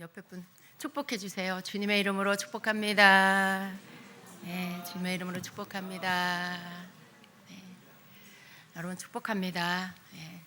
옆에 분 축복해 주세요. 주님의 이름으로 축복합니다. 네, 주님의 이름으로 축복합니다. 네, 여러분 축복합니다. 네,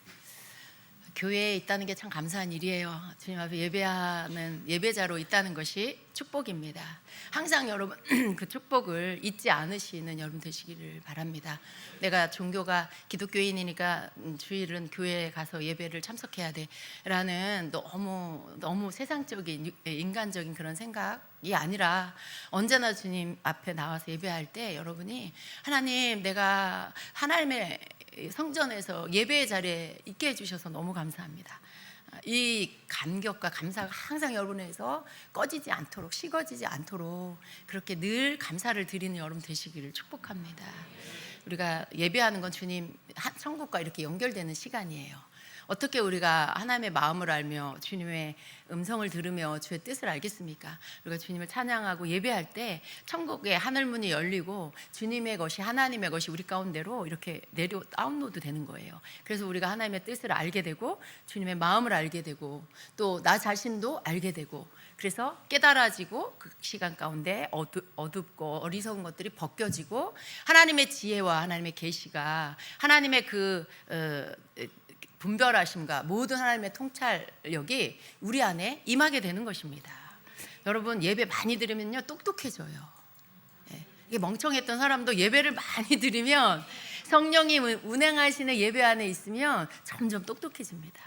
교회에 있다는 게 참 감사한 일이에요. 주님 앞에 예배하는 예배자로 있다는 것이 축복입니다. 항상 여러분 그 축복을 잊지 않으시는 여러분 되시기를 바랍니다. 내가 종교가 기독교인이니까 주일은 교회에 가서 예배를 참석해야 돼라는 너무 세상적인 인간적인 그런 생각이 아니라 언제나 주님 앞에 나와서 예배할 때 여러분이 하나님, 내가 하나님의 성전에서 예배의 자리에 있게 해주셔서 너무 감사합니다. 이 감격과 감사가 항상 여러분에서 꺼지지 않도록, 식어지지 않도록 그렇게 늘 감사를 드리는 여러분 되시기를 축복합니다. 우리가 예배하는 건 주님 천국과 이렇게 연결되는 시간이에요. 어떻게 우리가 하나님의 마음을 알며 주님의 음성을 들으며 주의 뜻을 알겠습니까? 우리가 주님을 찬양하고 예배할 때 천국의 하늘문이 열리고 주님의 것이, 하나님의 것이 우리 가운데로 이렇게 다운로드 되는 거예요. 그래서 우리가 하나님의 뜻을 알게 되고 주님의 마음을 알게 되고 또 나 자신도 알게 되고, 그래서 깨달아지고 그 시간 가운데 어둡고 어리석은 것들이 벗겨지고 하나님의 지혜와 하나님의 계시가, 하나님의 그 분별하심과 모든 하나님의 통찰력이 우리 안에 임하게 되는 것입니다. 여러분, 예배 많이 드리면요 똑똑해져요. 이게 멍청했던 사람도 예배를 많이 드리면, 성령이 운행하시는 예배 안에 있으면 점점 똑똑해집니다.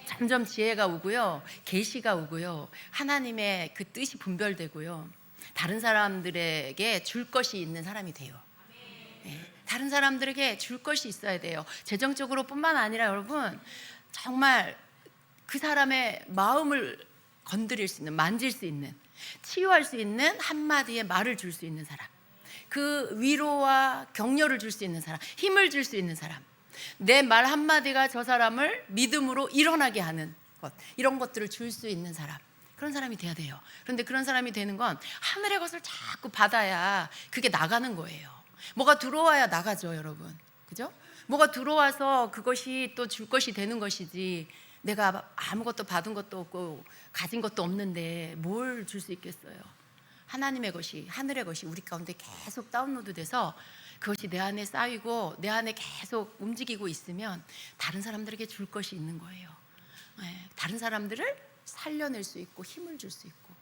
점점 지혜가 오고요, 계시가 오고요, 하나님의 그 뜻이 분별되고요, 다른 사람들에게 줄 것이 있는 사람이 돼요. 다른 사람들에게 줄 것이 있어야 돼요. 재정적으로 뿐만 아니라 여러분, 정말 그 사람의 마음을 건드릴 수 있는, 만질 수 있는, 치유할 수 있는 한마디의 말을 줄 수 있는 사람, 그 위로와 격려를 줄 수 있는 사람, 힘을 줄 수 있는 사람, 내 말 한마디가 저 사람을 믿음으로 일어나게 하는 것, 이런 것들을 줄 수 있는 사람, 그런 사람이 돼야 돼요. 그런데 그런 사람이 되는 건 하늘의 것을 자꾸 받아야 그게 나가는 거예요. 뭐가 들어와야 나가죠, 여러분. 그죠? 뭐가 들어와서 그것이 또 줄 것이 되는 것이지, 내가 아무것도 받은 것도 없고 가진 것도 없는데 뭘 줄 수 있겠어요? 하나님의 것이, 하늘의 것이 우리 가운데 계속 다운로드 돼서 그것이 내 안에 쌓이고 내 안에 계속 움직이고 있으면 다른 사람들에게 줄 것이 있는 거예요. 다른 사람들을 살려낼 수 있고 힘을 줄 수 있고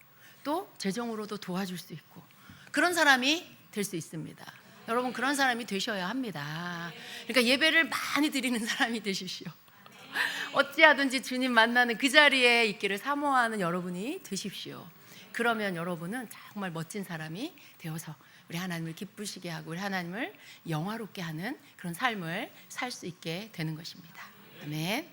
또 재정으로도 도와줄 수 있고, 그런 사람이 될 수 있습니다. 여러분, 그런 사람이 되셔야 합니다. 그러니까 예배를 많이 드리는 사람이 되십시오. 어찌하든지 주님 만나는 그 자리에 있기를 사모하는 여러분이 되십시오. 그러면 여러분은 정말 멋진 사람이 되어서 우리 하나님을 기쁘시게 하고 우리 하나님을 영화롭게 하는 그런 삶을 살 수 있게 되는 것입니다. 아멘.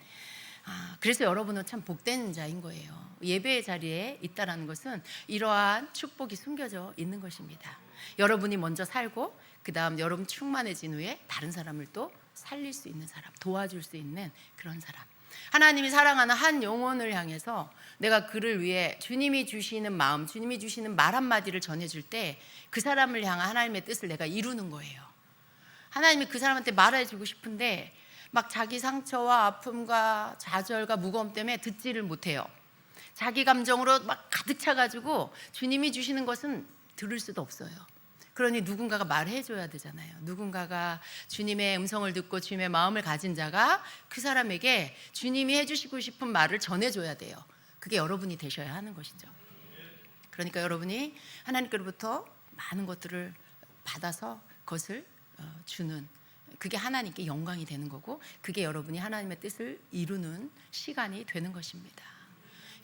그래서 여러분은 참 복된 자인 거예요. 예배의 자리에 있다는 것은 이러한 축복이 숨겨져 있는 것입니다. 여러분이 먼저 살고 그 다음 여러분 충만해진 후에 다른 사람을 또 살릴 수 있는 사람, 도와줄 수 있는 그런 사람, 하나님이 사랑하는 한 영혼을 향해서 내가 그를 위해 주님이 주시는 마음, 주님이 주시는 말 한마디를 전해줄 때 그 사람을 향한 하나님의 뜻을 내가 이루는 거예요. 하나님이 그 사람한테 말해주고 싶은데 막 자기 상처와 아픔과 좌절과 무거움 때문에 듣지를 못해요. 자기 감정으로 막 가득 차가지고 주님이 주시는 것은 들을 수도 없어요. 그러니 누군가가 말해줘야 되잖아요. 누군가가 주님의 음성을 듣고 주님의 마음을 가진 자가 그 사람에게 주님이 해주시고 싶은 말을 전해줘야 돼요. 그게 여러분이 되셔야 하는 것이죠. 그러니까 여러분이 하나님께로부터 많은 것들을 받아서 그것을 주는, 그게 하나님께 영광이 되는 거고, 그게 여러분이 하나님의 뜻을 이루는 시간이 되는 것입니다.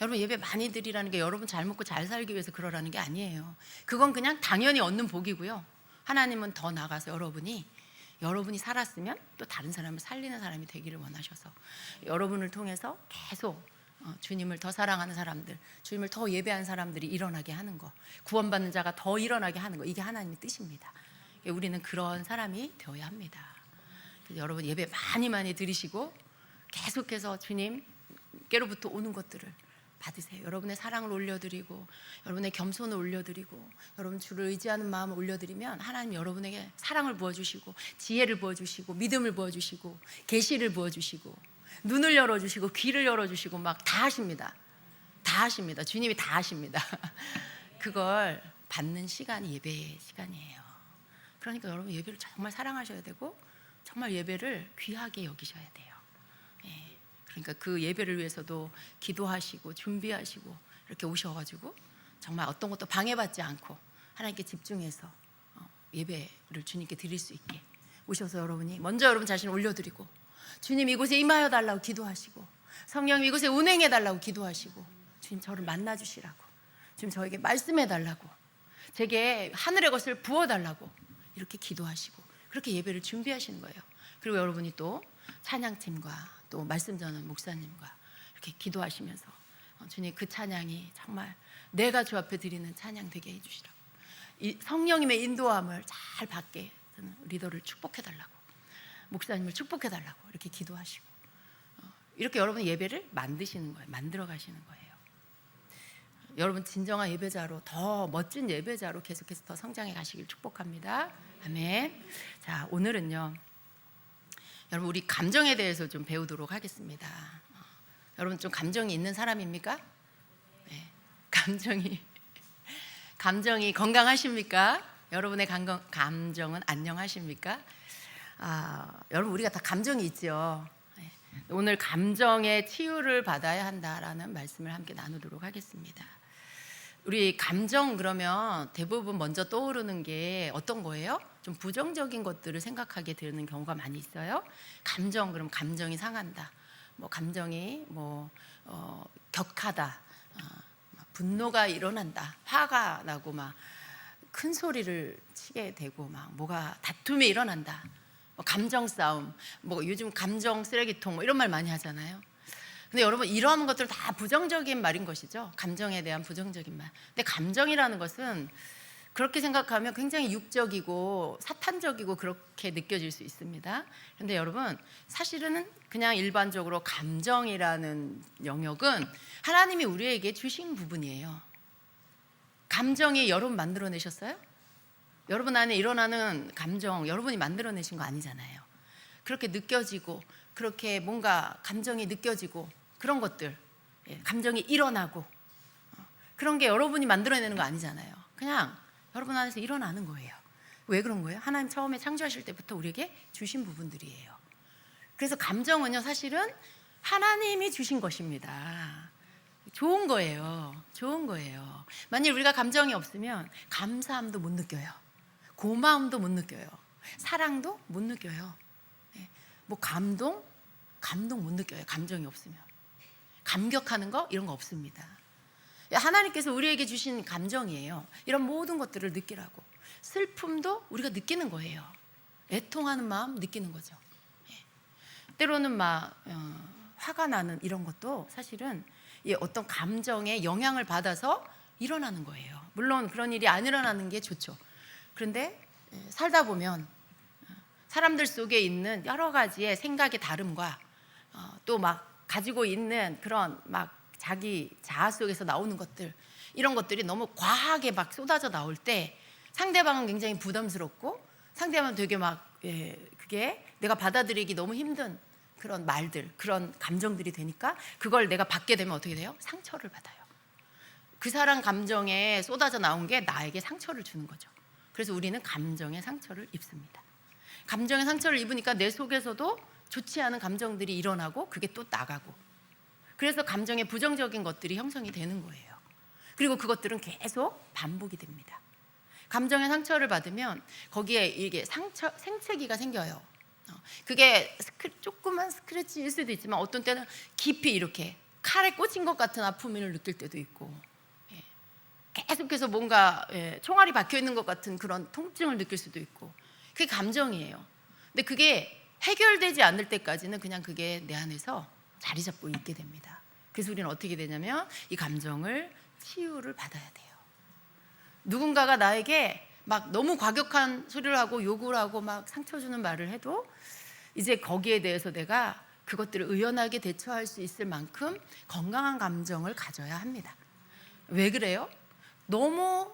여러분, 예배 많이 드리라는 게 여러분 잘 먹고 잘 살기 위해서 그러라는 게 아니에요. 그건 그냥 당연히 얻는 복이고요. 하나님은 더 나아가서 여러분이 살았으면 또 다른 사람을 살리는 사람이 되기를 원하셔서 여러분을 통해서 계속 주님을 더 사랑하는 사람들, 주님을 더 예배하는 사람들이 일어나게 하는 거, 구원받는 자가 더 일어나게 하는 거, 이게 하나님의 뜻입니다. 우리는 그런 사람이 되어야 합니다. 여러분, 예배 많이 드리시고 계속해서 주님께로부터 오는 것들을 받으세요. 여러분의 사랑을 올려드리고 여러분의 겸손을 올려드리고 여러분 주를 의지하는 마음을 올려드리면 하나님 여러분에게 사랑을 부어주시고 지혜를 부어주시고 믿음을 부어주시고 계시를 부어주시고 눈을 열어주시고 귀를 열어주시고 막 다 하십니다. 다 다 하십니다. 주님이 다 하십니다. 그걸 받는 시간이 예배의 시간이에요. 그러니까 여러분 예배를 정말 사랑하셔야 되고 정말 예배를 귀하게 여기셔야 돼요. 예. 그러니까 그 예배를 위해서도 기도하시고 준비하시고 이렇게 오셔가지고 정말 어떤 것도 방해받지 않고 하나님께 집중해서 예배를 주님께 드릴 수 있게 오셔서 여러분이 먼저 여러분 자신을 올려드리고 주님 이곳에 임하여 달라고 기도하시고 성령 이곳에 운행해 달라고 기도하시고 주님 저를 만나주시라고 주님 저에게 말씀해 달라고 제게 하늘의 것을 부어달라고 이렇게 기도하시고 그렇게 예배를 준비하시는 거예요. 그리고 여러분이 또 찬양팀과 또 말씀 전하는 목사님과 이렇게 기도하시면서 주님 그 찬양이 정말 내가 주 앞에 드리는 찬양 되게 해주시라고 이 성령님의 인도함을 잘 받게 리더를 축복해달라고 목사님을 축복해달라고 이렇게 기도하시고 이렇게 여러분 예배를 만드시는 거예요. 만들어 가시는 거예요. 여러분 진정한 예배자로 더 멋진 예배자로 계속해서 더 성장해 가시길 축복합니다. 아멘. 자, 오늘은요 여러분 우리 감정에 대해서 좀 배우도록 하겠습니다. 여러분 좀 감정이 있는 사람입니까? 네. 감정이 건강하십니까? 여러분의 감정은 안녕하십니까? 여러분 우리가 다 감정이 있죠. 네. 오늘 감정의 치유를 받아야 한다라는 말씀을 함께 나누도록 하겠습니다. 우리 감정 그러면 대부분 먼저 떠오르는 게 어떤 거예요? 좀 부정적인 것들을 생각하게 되는 경우가 많이 있어요. 감정 그럼 감정이 상한다. 뭐 감정이 격하다. 분노가 일어난다. 화가 나고 막 큰 소리를 치게 되고 막 뭐가 다툼이 일어난다. 감정 싸움. 요즘 감정 쓰레기통 이런 말 많이 하잖아요. 근데 여러분 이러한 것들은 다 부정적인 말인 것이죠. 감정에 대한 부정적인 말. 근데 감정이라는 것은 그렇게 생각하면 굉장히 육적이고 사탄적이고 그렇게 느껴질 수 있습니다. 그런데 여러분 사실은 그냥 일반적으로 감정이라는 영역은 하나님이 우리에게 주신 부분이에요. 감정이 여러분 만들어내셨어요? 여러분 안에 일어나는 감정 여러분이 만들어내신 거 아니잖아요. 그렇게 느껴지고 그렇게 뭔가 감정이 느껴지고 그런 것들 감정이 일어나고 그런 게 여러분이 만들어내는 거 아니잖아요. 그냥 여러분 안에서 일어나는 거예요. 왜 그런 거예요? 하나님 처음에 창조하실 때부터 우리에게 주신 부분들이에요. 그래서 감정은요 사실은 하나님이 주신 것입니다. 좋은 거예요. 좋은 거예요. 만일 우리가 감정이 없으면 감사함도 못 느껴요. 고마움도 못 느껴요. 사랑도 못 느껴요. 감동 못 느껴요. 감정이 없으면. 감격하는 거 이런 거 없습니다. 하나님께서 우리에게 주신 감정이에요. 이런 모든 것들을 느끼라고. 슬픔도 우리가 느끼는 거예요. 애통하는 마음 느끼는 거죠. 때로는 화가 나는 이런 것도 사실은 어떤 감정에 영향을 받아서 일어나는 거예요. 물론 그런 일이 안 일어나는 게 좋죠. 그런데 살다 보면 사람들 속에 있는 여러 가지의 생각의 다름과 또 가지고 있는 그런 자기 자아 속에서 나오는 것들 이런 것들이 너무 과하게 쏟아져 나올 때 상대방은 굉장히 부담스럽고 상대방은 되게 그게 내가 받아들이기 너무 힘든 그런 말들 그런 감정들이 되니까 그걸 내가 받게 되면 어떻게 돼요? 상처를 받아요. 그 사람 감정에 쏟아져 나온 게 나에게 상처를 주는 거죠. 그래서 우리는 감정의 상처를 입습니다. 감정의 상처를 입으니까 내 속에서도 좋지 않은 감정들이 일어나고 그게 또 나가고 그래서 감정의 부정적인 것들이 형성이 되는 거예요. 그리고 그것들은 계속 반복이 됩니다. 감정의 상처를 받으면 거기에 이게 생채기가 생겨요. 그게 조그만 스크래치일 수도 있지만 어떤 때는 깊이 이렇게 칼에 꽂힌 것 같은 아픔을 느낄 때도 있고 계속해서 뭔가 총알이 박혀 있는 것 같은 그런 통증을 느낄 수도 있고 그게 감정이에요. 근데 그게 해결되지 않을 때까지는 그냥 그게 내 안에서 자리 잡고 있게 됩니다. 그래서 우리는 어떻게 되냐면 이 감정을 치유를 받아야 돼요. 누군가가 나에게 너무 과격한 소리를 하고 욕을 하고 상처 주는 말을 해도 이제 거기에 대해서 내가 그것들을 의연하게 대처할 수 있을 만큼 건강한 감정을 가져야 합니다. 왜 그래요? 너무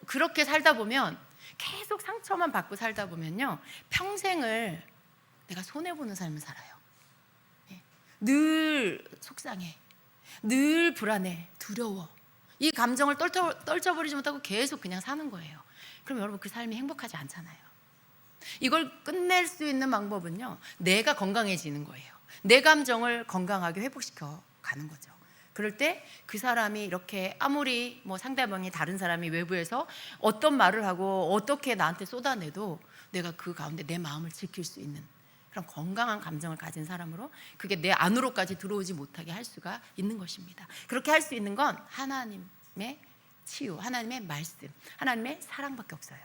그렇게 살다 보면 계속 상처만 받고 살다 보면요 평생을 내가 손해보는 삶을 살아요. 늘 속상해. 늘 불안해, 두려워. 이 감정을 떨쳐버리지 못하고 계속 그냥 사는 거예요. 그럼 여러분 그 삶이 행복하지 않잖아요. 이걸 끝낼 수 있는 방법은요, 내가 건강해지는 거예요. 내 감정을 건강하게 회복시켜 가는 거죠. 그럴 때 그 사람이 이렇게 아무리 뭐 상대방이 다른 사람이 외부에서 어떤 말을 하고 어떻게 나한테 쏟아내도 내가 그 가운데 내 마음을 지킬 수 있는 그런 건강한 감정을 가진 사람으로 그게 내 안으로까지 들어오지 못하게 할 수가 있는 것입니다. 그렇게 할 수 있는 건 하나님의 치유, 하나님의 말씀, 하나님의 사랑밖에 없어요.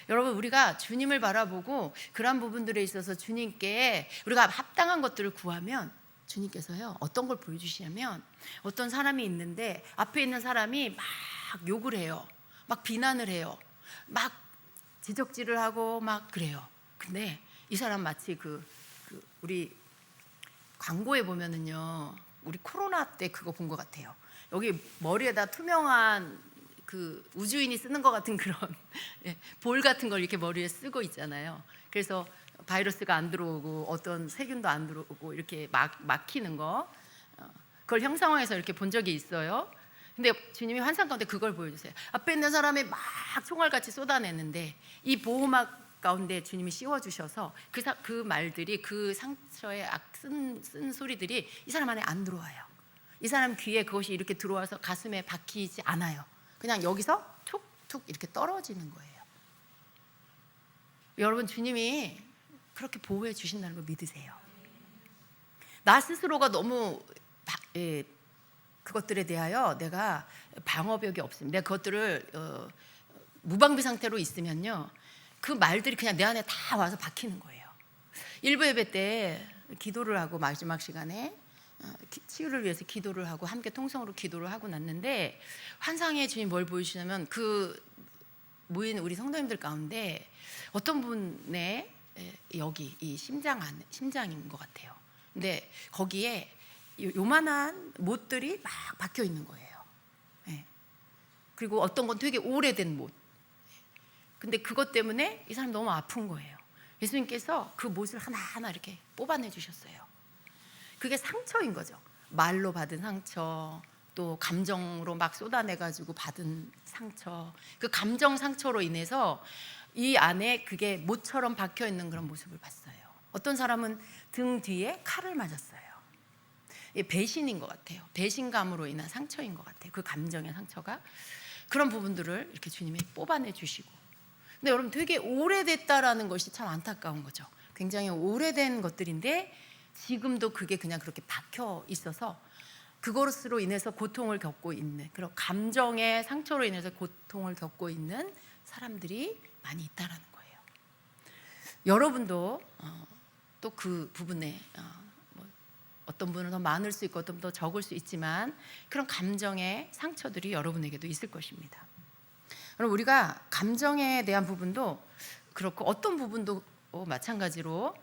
여러분, 우리가 주님을 바라보고 그런 부분들에 있어서 주님께 우리가 합당한 것들을 구하면 주님께서요 어떤 걸 보여주시냐면, 어떤 사람이 있는데 앞에 있는 사람이 막 욕을 해요, 막 비난을 해요, 막 지적질을 하고 막 그래요. 근데 이 사람 마치 우리 광고에 보면은요, 우리 코로나 때 그거 본 것 같아요. 여기 머리에다 투명한 그 우주인이 쓰는 것 같은 그런 볼 같은 걸 이렇게 머리에 쓰고 있잖아요. 그래서 바이러스가 안 들어오고 어떤 세균도 안 들어오고 이렇게 막히는 거, 그걸 형상화해서 이렇게 본 적이 있어요. 근데 주님이 환상 가운데 그걸 보여주세요. 앞에 있는 사람이 막 총알같이 쏟아내는데 이 보호막 가운데 주님이 씌워주셔서 그 말들이, 그 상처에 쓴 소리들이 이 사람 안에 안 들어와요. 이 사람 귀에 그것이 이렇게 들어와서 가슴에 박히지 않아요. 그냥 여기서 툭툭 이렇게 떨어지는 거예요. 여러분, 주님이 그렇게 보호해 주신다는 걸 믿으세요. 나 스스로가 너무 그것들에 대하여 내가 방어벽이 없습니다. 내가 그것들을 무방비 상태로 있으면요, 그 말들이 그냥 내 안에 다 와서 박히는 거예요. 일부 예배 때 기도를 하고 마지막 시간에 치유를 위해서 기도를 하고 함께 통성으로 기도를 하고 났는데, 환상에 주님 뭘 보여주시냐면, 그 모인 우리 성도님들 가운데 어떤 분의 여기 이 심장인 것 같아요. 근데 거기에 요만한 못들이 막 박혀 있는 거예요. 그리고 어떤 건 되게 오래된 못. 근데 그것 때문에 이 사람 너무 아픈 거예요. 예수님께서 그 못을 하나하나 이렇게 뽑아내 주셨어요. 그게 상처인 거죠. 말로 받은 상처, 또 감정으로 막 쏟아내가지고 받은 상처, 그 감정 상처로 인해서 이 안에 그게 못처럼 박혀 있는 그런 모습을 봤어요. 어떤 사람은 등 뒤에 칼을 맞았어요. 이게 배신인 것 같아요. 배신감으로 인한 상처인 것 같아요. 그 감정의 상처가. 그런 부분들을 이렇게 주님이 뽑아내 주시고. 근데 여러분, 되게 오래됐다라는 것이 참 안타까운 거죠. 굉장히 오래된 것들인데 지금도 그게 그냥 그렇게 박혀 있어서 그것으로 인해서 고통을 겪고 있는, 그런 감정의 상처로 인해서 고통을 겪고 있는 사람들이 많이 있다라는 거예요. 여러분도 또 그 부분에 어떤 분은 더 많을 수 있고 어떤 분은 더 적을 수 있지만 그런 감정의 상처들이 여러분에게도 있을 것입니다. 그럼 우리가 감정에 대한 부분도 그렇고 어떤 부분도 마찬가지로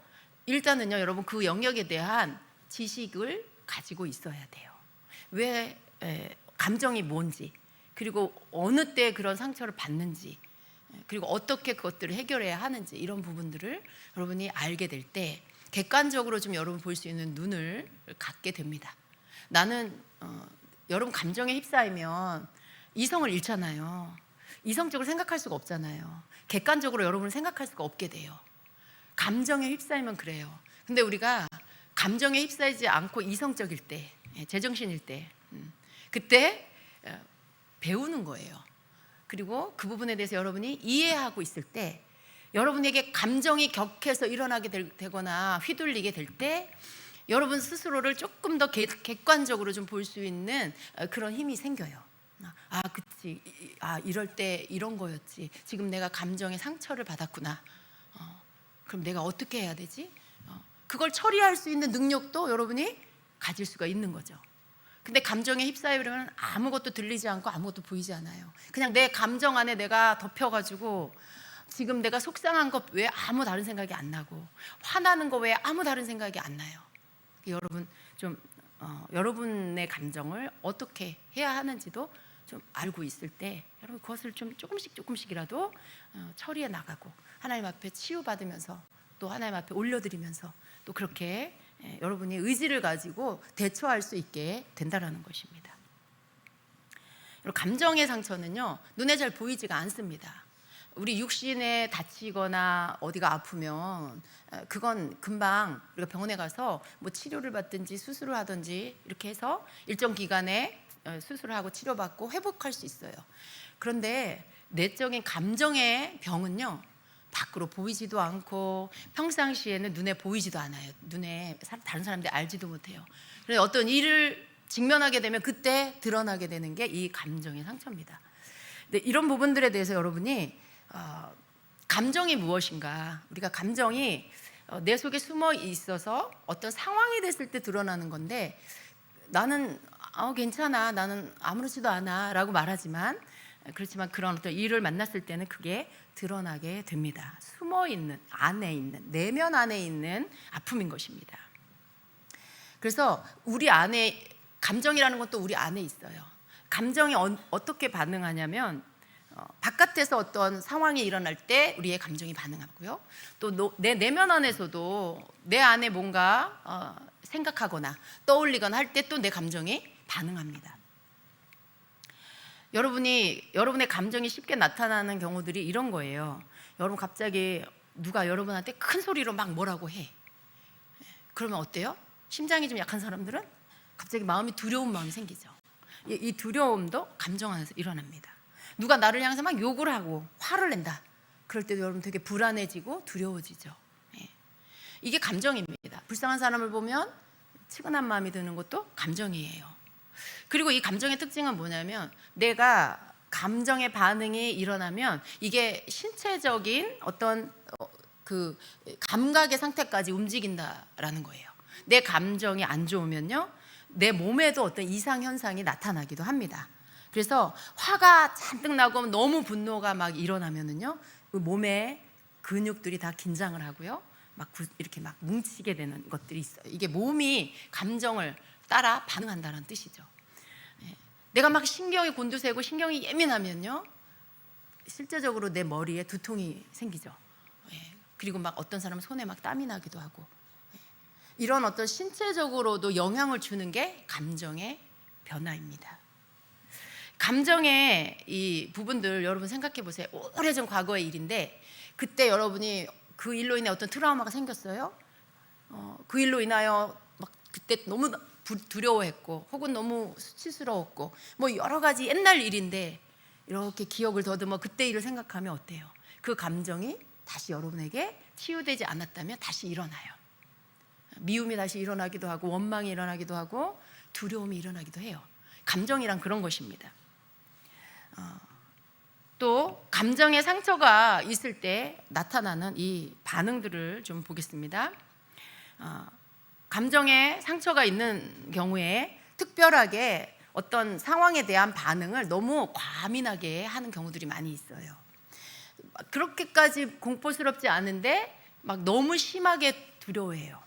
일단은요, 여러분 그 영역에 대한 지식을 가지고 있어야 돼요. 왜 감정이 뭔지, 그리고 어느 때 그런 상처를 받는지, 그리고 어떻게 그것들을 해결해야 하는지, 이런 부분들을 여러분이 알게 될 때 객관적으로 좀 여러분 볼 수 있는 눈을 갖게 됩니다. 나는 여러분 감정에 휩싸이면 이성을 잃잖아요. 이성적으로 생각할 수가 없잖아요. 객관적으로 여러분을 생각할 수가 없게 돼요. 감정에 휩싸이면 그래요. 근데 우리가 감정에 휩싸이지 않고 이성적일 때, 제정신일 때, 그때 배우는 거예요. 그리고 그 부분에 대해서 여러분이 이해하고 있을 때, 여러분에게 감정이 격해서 일어나게 되거나 휘둘리게 될 때 여러분 스스로를 조금 더 객관적으로 좀 볼 수 있는 그런 힘이 생겨요. 아, 그치. 이럴 때 이런 거였지. 지금 내가 감정의 상처를 받았구나. 그럼 내가 어떻게 해야 되지? 그걸 처리할 수 있는 능력도 여러분이 가질 수가 있는 거죠. 근데 감정에 휩싸이려면 아무것도 들리지 않고 아무것도 보이지 않아요. 그냥 내 감정 안에 내가 덮여가지고 지금 내가 속상한 것 외에 아무 다른 생각이 안 나고 화나는 것 외에 아무 다른 생각이 안 나요. 여러분 좀 여러분의 감정을 어떻게 해야 하는지도 좀 알고 있을 때 여러분 그것을 좀 조금씩이라도 처리해 나가고 하나님 앞에 치유받으면서 또 하나님 앞에 올려드리면서 또 그렇게 여러분이 의지를 가지고 대처할 수 있게 된다라는 것입니다. 그리고 감정의 상처는요, 눈에 잘 보이지가 않습니다. 우리 육신에 다치거나 어디가 아프면 그건 금방 우리가 병원에 가서 뭐 치료를 받든지 수술을 하든지 이렇게 해서 일정 기간에 수술을 하고 치료받고 회복할 수 있어요. 그런데 내적인 감정의 병은요, 밖으로 보이지도 않고 평상시에는 눈에 보이지도 않아요. 눈에 다른 사람들이 알지도 못해요. 그래서 어떤 일을 직면하게 되면 그때 드러나게 되는 게 이 감정의 상처입니다. 근데 이런 부분들에 대해서 여러분이 감정이 무엇인가, 우리가 감정이 내 속에 숨어 있어서 어떤 상황이 됐을 때 드러나는 건데, 나는 괜찮아, 나는 아무렇지도 않아 라고 말하지만, 그렇지만 그런 어떤 일을 만났을 때는 그게 드러나게 됩니다. 숨어있는, 안에 있는, 내면 안에 있는 아픔인 것입니다. 그래서 우리 안에, 감정이라는 것도 우리 안에 있어요. 감정이 어떻게 반응하냐면, 바깥에서 어떤 상황이 일어날 때 우리의 감정이 반응하고요, 또 내 내면 안에서도 내 안에 뭔가 생각하거나 떠올리거나 할 때 또 내 감정이 반응합니다. 여러분의 감정이 쉽게 나타나는 경우들이 이런 거예요. 여러분 갑자기 누가 여러분한테 큰 소리로 막 뭐라고 해. 그러면 어때요? 심장이 좀 약한 사람들은 갑자기 마음이 두려운 마음이 생기죠. 이 두려움도 감정 안에서 일어납니다. 누가 나를 향해서 막 욕을 하고 화를 낸다. 그럴 때도 여러분 되게 불안해지고 두려워지죠. 이게 감정입니다. 불쌍한 사람을 보면 측은한 마음이 드는 것도 감정이에요. 그리고 이 감정의 특징은 뭐냐면, 내가 감정의 반응이 일어나면 이게 신체적인 어떤 그 감각의 상태까지 움직인다라는 거예요. 내 감정이 안 좋으면요, 내 몸에도 어떤 이상 현상이 나타나기도 합니다. 그래서 화가 잔뜩 나고 너무 분노가 막 일어나면은요, 그 몸의 근육들이 다 긴장을 하고요, 이렇게 막 뭉치게 되는 것들이 있어요. 이게 몸이 감정을 따라 반응한다는 뜻이죠. 내가 막 신경이 곤두세고 신경이 예민하면요, 실제적으로 내 머리에 두통이 생기죠. 그리고 막 어떤 사람은 손에 막 땀이 나기도 하고, 이런 어떤 신체적으로도 영향을 주는 게 감정의 변화입니다. 감정의 이 부분들 여러분 생각해 보세요. 오래전 과거의 일인데, 그때 여러분이 그 일로 인해 어떤 트라우마가 생겼어요. 그 일로 인하여 막 그때 너무 두려워했고, 혹은 너무 수치스러웠고, 뭐 여러 가지 옛날 일인데 이렇게 기억을 더듬어 그때 일을 생각하면 어때요? 그 감정이 다시 여러분에게 치유되지 않았다면 다시 일어나요. 미움이 다시 일어나기도 하고, 원망이 일어나기도 하고, 두려움이 일어나기도 해요. 감정이란 그런 것입니다. 또 감정의 상처가 있을 때 나타나는 이 반응들을 좀 보겠습니다. 감정의 상처가 있는 경우에 특별하게 어떤 상황에 대한 반응을 너무 과민하게 하는 경우들이 많이 있어요. 그렇게까지 공포스럽지 않은데 막 너무 심하게 두려워해요.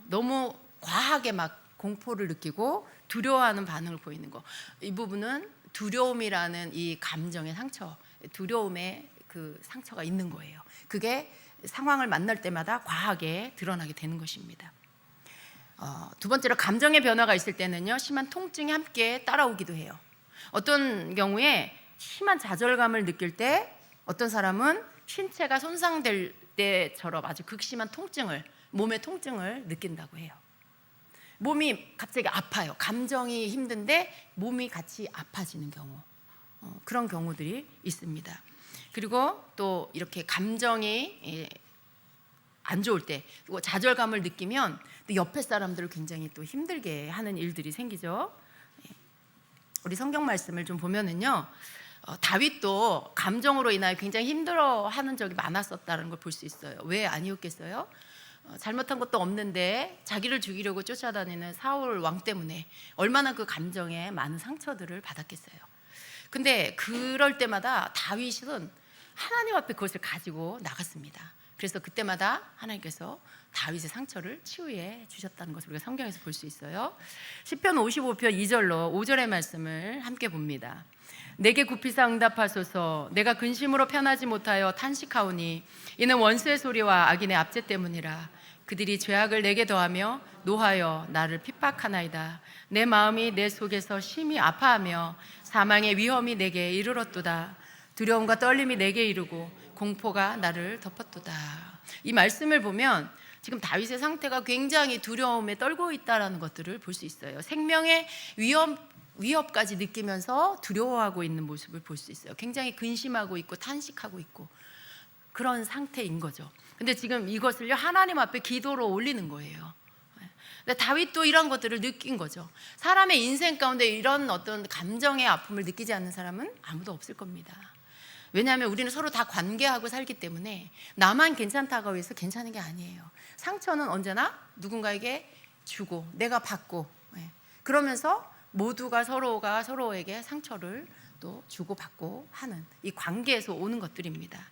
너무 과하게 막 공포를 느끼고 두려워하는 반응을 보이는 거, 이 부분은 두려움이라는 이 감정의 상처, 두려움의 그 상처가 있는 거예요. 그게 상황을 만날 때마다 과하게 드러나게 되는 것입니다. 두 번째로, 감정의 변화가 있을 때는요, 심한 통증이 함께 따라오기도 해요. 어떤 경우에 심한 좌절감을 느낄 때 어떤 사람은 신체가 손상될 때처럼 아주 극심한 통증을, 몸의 통증을 느낀다고 해요. 몸이 갑자기 아파요. 감정이 힘든데 몸이 같이 아파지는 경우, 그런 경우들이 있습니다. 그리고 또 이렇게 감정이 안 좋을 때, 그리고 좌절감을 느끼면 또 옆에 사람들을 굉장히 또 힘들게 하는 일들이 생기죠. 우리 성경 말씀을 좀 보면은요, 다윗도 감정으로 인하여 굉장히 힘들어하는 적이 많았었다는 걸 볼 수 있어요. 왜 아니었겠어요? 잘못한 것도 없는데 자기를 죽이려고 쫓아다니는 사울 왕 때문에 얼마나 그 감정에 많은 상처들을 받았겠어요. 근데 그럴 때마다 다윗은 하나님 앞에 그것을 가지고 나갔습니다. 그래서 그때마다 하나님께서 다윗의 상처를 치유해 주셨다는 것을 우리가 성경에서 볼 수 있어요. 시편 55편 2절로 5절의 말씀을 함께 봅니다. 내게 굽히사 응답하소서. 내가 근심으로 편하지 못하여 탄식하오니 이는 원수의 소리와 악인의 압제 때문이라. 그들이 죄악을 내게 더하며 노하여 나를 핍박하나이다. 내 마음이 내 속에서 심히 아파하며 사망의 위험이 내게 이르렀도다. 두려움과 떨림이 내게 이르고 공포가 나를 덮었도다. 이 말씀을 보면 지금 다윗의 상태가 굉장히 두려움에 떨고 있다는 것들을 볼 수 있어요. 생명의 위협까지 느끼면서 두려워하고 있는 모습을 볼 수 있어요. 굉장히 근심하고 있고 탄식하고 있고 그런 상태인 거죠. 근데 지금 이것을요 하나님 앞에 기도로 올리는 거예요. 근데 다윗도 이런 것들을 느낀 거죠. 사람의 인생 가운데 이런 어떤 감정의 아픔을 느끼지 않는 사람은 아무도 없을 겁니다. 왜냐하면 우리는 서로 다 관계하고 살기 때문에 나만 괜찮다고 해서 괜찮은 게 아니에요. 상처는 언제나 누군가에게 주고 내가 받고 그러면서 모두가 서로가 서로에게 상처를 또 주고받고 하는 이 관계에서 오는 것들입니다.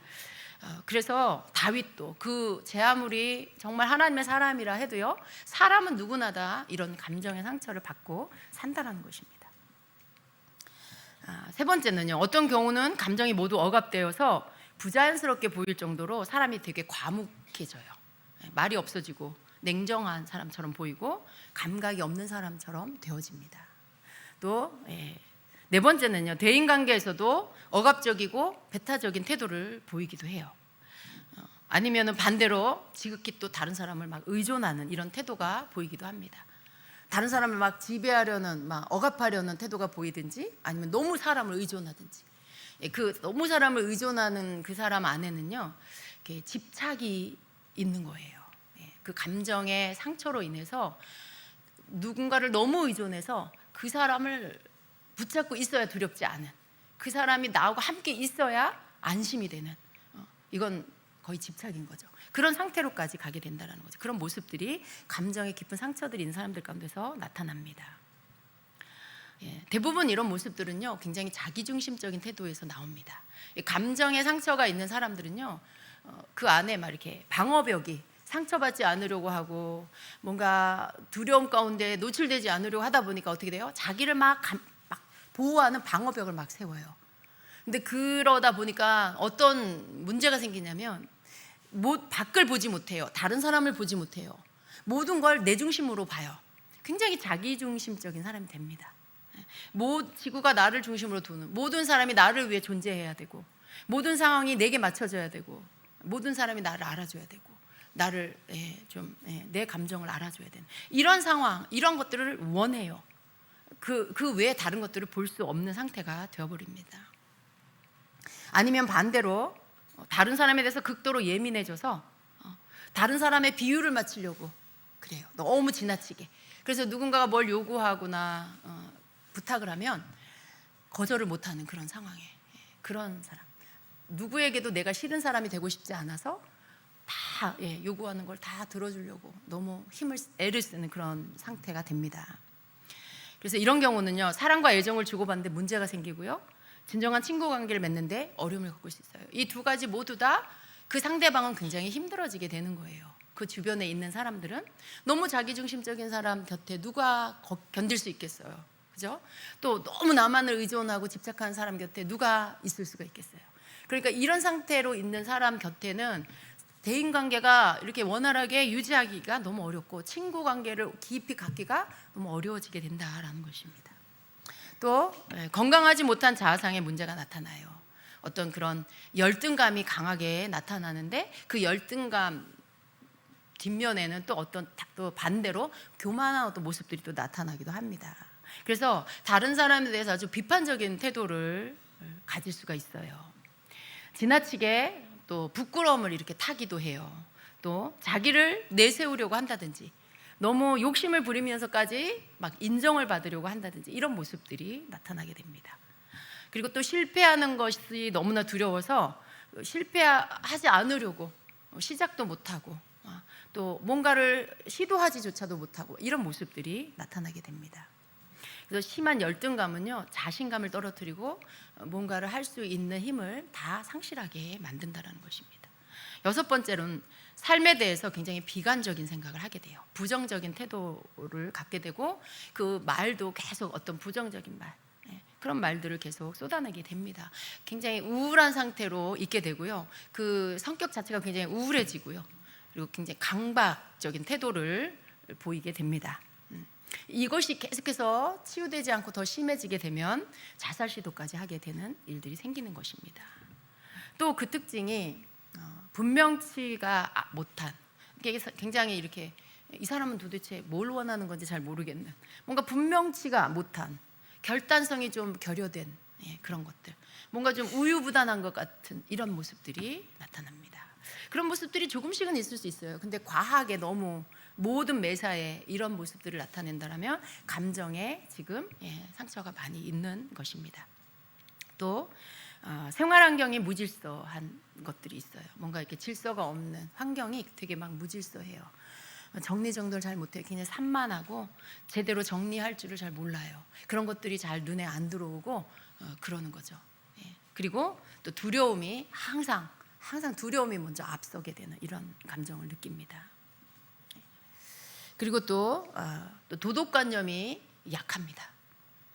그래서 다윗도 제 아무리 정말 하나님의 사람이라 해도요 사람은 누구나 다 이런 감정의 상처를 받고 산다는 것입니다. 세 번째는요, 어떤 경우는 감정이 모두 억압되어서 부자연스럽게 보일 정도로 사람이 되게 과묵해져요. 말이 없어지고 냉정한 사람처럼 보이고 감각이 없는 사람처럼 되어집니다. 또 네 번째는요, 대인관계에서도 억압적이고 배타적인 태도를 보이기도 해요. 아니면은 반대로 지극히 또 다른 사람을 막 의존하는 이런 태도가 보이기도 합니다. 다른 사람을 막 지배하려는, 막 억압하려는 태도가 보이든지, 아니면 너무 사람을 의존하든지. 그 너무 사람을 의존하는 그 사람 안에는요, 이렇게 집착이 있는 거예요. 그 감정의 상처로 인해서 누군가를 너무 의존해서 그 사람을 붙잡고 있어야 두렵지 않은, 그 사람이 나하고 함께 있어야 안심이 되는, 이건 거의 집착인 거죠. 그런 상태로까지 가게 된다는 거죠. 그런 모습들이 감정의 깊은 상처들이 있는 사람들 가운데서 나타납니다. 대부분 이런 모습들은요 굉장히 자기중심적인 태도에서 나옵니다. 감정의 상처가 있는 사람들은요 그 안에 막 이렇게 방어벽이, 상처받지 않으려고 하고 뭔가 두려움 가운데 노출되지 않으려고 하다 보니까 어떻게 돼요? 자기를 막 보호하는 방어벽을 막 세워요. 근데 그러다 보니까 어떤 문제가 생기냐면 밖을 보지 못해요. 다른 사람을 보지 못해요. 모든 걸 내 중심으로 봐요. 굉장히 자기중심적인 사람이 됩니다. 지구가 나를 중심으로 도는, 모든 사람이 나를 위해 존재해야 되고, 모든 상황이 내게 맞춰져야 되고, 모든 사람이 나를 알아줘야 되고, 나를 내 감정을 알아줘야 되는 이런 상황, 이런 것들을 원해요. 그 외에 다른 것들을 볼 수 없는 상태가 되어버립니다. 아니면 반대로 다른 사람에 대해서 극도로 예민해져서 다른 사람의 비율을 맞추려고 그래요. 너무 지나치게. 그래서 누군가가 뭘 요구하거나 부탁을 하면 거절을 못하는 그런 상황에, 그런 사람, 누구에게도 내가 싫은 사람이 되고 싶지 않아서 다 요구하는 걸 다 들어주려고 너무 애를 쓰는 그런 상태가 됩니다. 그래서 이런 경우는요 사랑과 애정을 주고받는데 문제가 생기고요, 진정한 친구 관계를 맺는데 어려움을 겪을 수 있어요. 이 두 가지 모두 다 그 상대방은 굉장히 힘들어지게 되는 거예요. 그 주변에 있는 사람들은 너무 자기중심적인 사람 곁에 누가 견딜 수 있겠어요, 그죠? 또 너무 나만을 의존하고 집착하는 사람 곁에 누가 있을 수가 있겠어요. 그러니까 이런 상태로 있는 사람 곁에는 대인관계가 이렇게 원활하게 유지하기가 너무 어렵고 친구 관계를 깊이 갖기가 너무 어려워지게 된다라는 것입니다. 또 건강하지 못한 자아상의 문제가 나타나요. 어떤 그런 열등감이 강하게 나타나는데 그 열등감 뒷면에는 또 반대로 교만한 어떤 모습들이 또 나타나기도 합니다. 그래서 다른 사람에 대해서 아주 비판적인 태도를 가질 수가 있어요. 지나치게 또 부끄러움을 이렇게 타기도 해요. 또 자기를 내세우려고 한다든지, 너무 욕심을 부리면서까지 막 인정을 받으려고 한다든지, 이런 모습들이 나타나게 됩니다. 그리고 또 실패하는 것이 너무나 두려워서 실패하지 않으려고 시작도 못하고 또 뭔가를 시도하지조차도 못하고, 이런 모습들이 나타나게 됩니다. 그래서 심한 열등감은요 자신감을 떨어뜨리고 뭔가를 할 수 있는 힘을 다 상실하게 만든다는 것입니다. 여섯 번째로는 삶에 대해서 굉장히 비관적인 생각을 하게 돼요. 부정적인 태도를 갖게 되고, 그 말도 계속 어떤 부정적인 말, 그런 말들을 계속 쏟아내게 됩니다. 굉장히 우울한 상태로 있게 되고요, 그 성격 자체가 굉장히 우울해지고요, 그리고 굉장히 강박적인 태도를 보이게 됩니다. 이것이 계속해서 치유되지 않고 더 심해지게 되면 자살 시도까지 하게 되는 일들이 생기는 것입니다. 또 그 특징이 분명치가 못한, 굉장히 이렇게 이 사람은 도대체 뭘 원하는 건지 잘 모르겠는, 뭔가 분명치가 못한, 결단성이 좀 결여된 그런 것들, 뭔가 좀 우유부단한 것 같은 이런 모습들이 나타납니다. 그런 모습들이 조금씩은 있을 수 있어요. 근데 과하게 너무 모든 매사에 이런 모습들을 나타낸다면 감정에 지금 상처가 많이 있는 것입니다. 또 생활 환경이 무질서한 것들이 있어요. 뭔가 이렇게 질서가 없는 환경이 되게 막 무질서해요. 정리정돈을 잘 못해요. 굉장히 산만하고 제대로 정리할 줄을 잘 몰라요. 그런 것들이 잘 눈에 안 들어오고 그러는 거죠. 그리고 또 두려움이 항상 두려움이 먼저 앞서게 되는 이런 감정을 느낍니다. 그리고 또 도덕관념이 약합니다.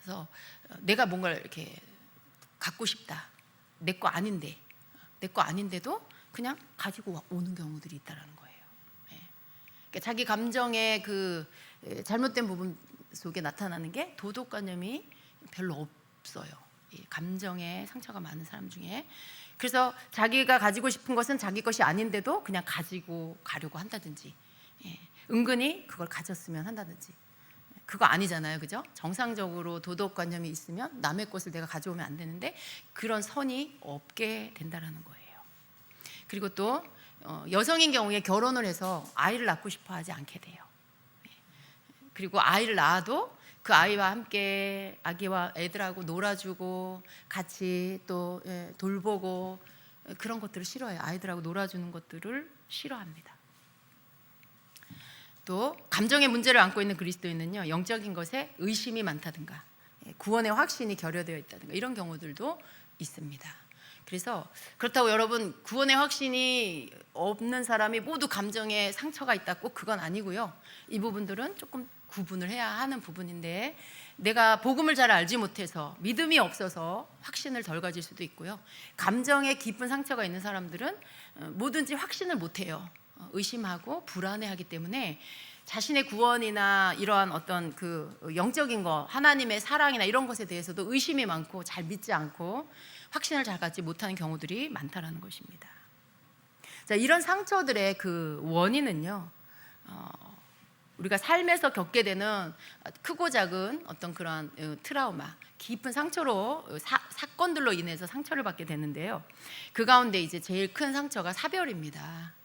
그래서 내가 뭔가를 이렇게 갖고 싶다, 내 거 아닌데도 그냥 가지고 오는 경우들이 있다라는 거예요. 그러니까 자기 감정의 그 잘못된 부분 속에 나타나는 게 도덕관념이 별로 없어요. 감정에 상처가 많은 사람 중에. 그래서 자기가 가지고 싶은 것은 자기 것이 아닌데도 그냥 가지고 가려고 한다든지, 은근히 그걸 가졌으면 한다든지. 그거 아니잖아요, 그죠? 정상적으로 도덕관념이 있으면 남의 것을 내가 가져오면 안 되는데 그런 선이 없게 된다라는 거예요. 그리고 또 여성인 경우에 결혼을 해서 아이를 낳고 싶어 하지 않게 돼요. 그리고 아이를 낳아도 그 아이와 함께 아기와 애들하고 놀아주고 같이 또 돌보고 그런 것들을 싫어해요. 아이들하고 놀아주는 것들을 싫어합니다. 또 감정의 문제를 안고 있는 그리스도인은요, 영적인 것에 의심이 많다든가 구원의 확신이 결여되어 있다든가 이런 경우들도 있습니다. 그래서 그렇다고 여러분 구원의 확신이 없는 사람이 모두 감정에 상처가 있다, 꼭 그건 아니고요. 이 부분들은 조금 구분을 해야 하는 부분인데, 내가 복음을 잘 알지 못해서 믿음이 없어서 확신을 덜 가질 수도 있고요. 감정에 깊은 상처가 있는 사람들은 뭐든지 확신을 못해요. 의심하고 불안해하기 때문에 자신의 구원이나 이러한 어떤 그 영적인 거, 하나님의 사랑이나 이런 것에 대해서도 의심이 많고 잘 믿지 않고 확신을 잘 갖지 못하는 경우들이 많다라는 것입니다. 자, 이런 상처들의 그 원인은요, 우리가 삶에서 겪게 되는 크고 작은 어떤 그런 트라우마, 깊은 상처로 사건들로 인해서 상처를 받게 되는데요. 그 가운데 이제 제일 큰 상처가 사별입니다.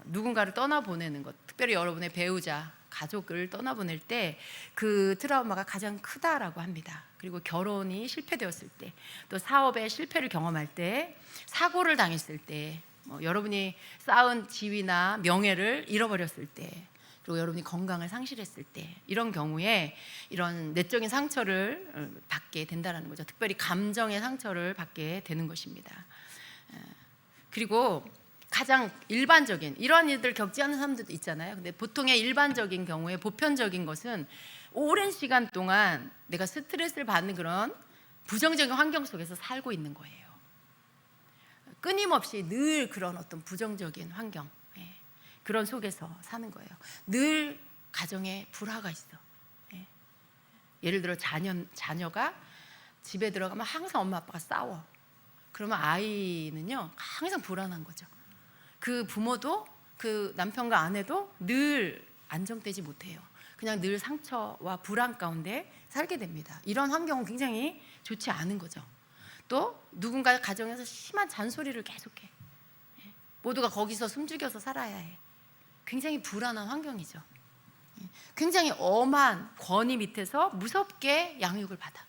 누군가를 떠나보내는 것, 특별히 여러분의 배우자, 가족을 떠나보낼 때 그 트라우마가 가장 크다라고 합니다. 그리고 결혼이 실패되었을 때, 또 사업의 실패를 경험할 때, 사고를 당했을 때, 여러분이 쌓은 지위나 명예를 잃어버렸을 때, 그리고 여러분이 건강을 상실했을 때, 이런 경우에 이런 내적인 상처를 받게 된다는 거죠. 특별히 감정의 상처를 받게 되는 것입니다. 그리고 가장 일반적인 이러한 일들 겪지 않는 사람들도 있잖아요. 근데 보통의 일반적인 경우에 보편적인 것은 오랜 시간 동안 내가 스트레스를 받는 그런 부정적인 환경 속에서 살고 있는 거예요. 끊임없이 늘 그런 어떤 부정적인 환경, 그런 속에서 사는 거예요. 늘 가정에 불화가 있어. 예를 들어 자녀가 집에 들어가면 항상 엄마 아빠가 싸워. 그러면 아이는요 항상 불안한 거죠. 그 부모도 그 남편과 아내도 늘 안정되지 못해요. 그냥 늘 상처와 불안 가운데 살게 됩니다. 이런 환경은 굉장히 좋지 않은 거죠. 또 누군가 가정에서 심한 잔소리를 계속해. 모두가 거기서 숨죽여서 살아야 해. 굉장히 불안한 환경이죠. 굉장히 엄한 권위 밑에서 무섭게 양육을 받아.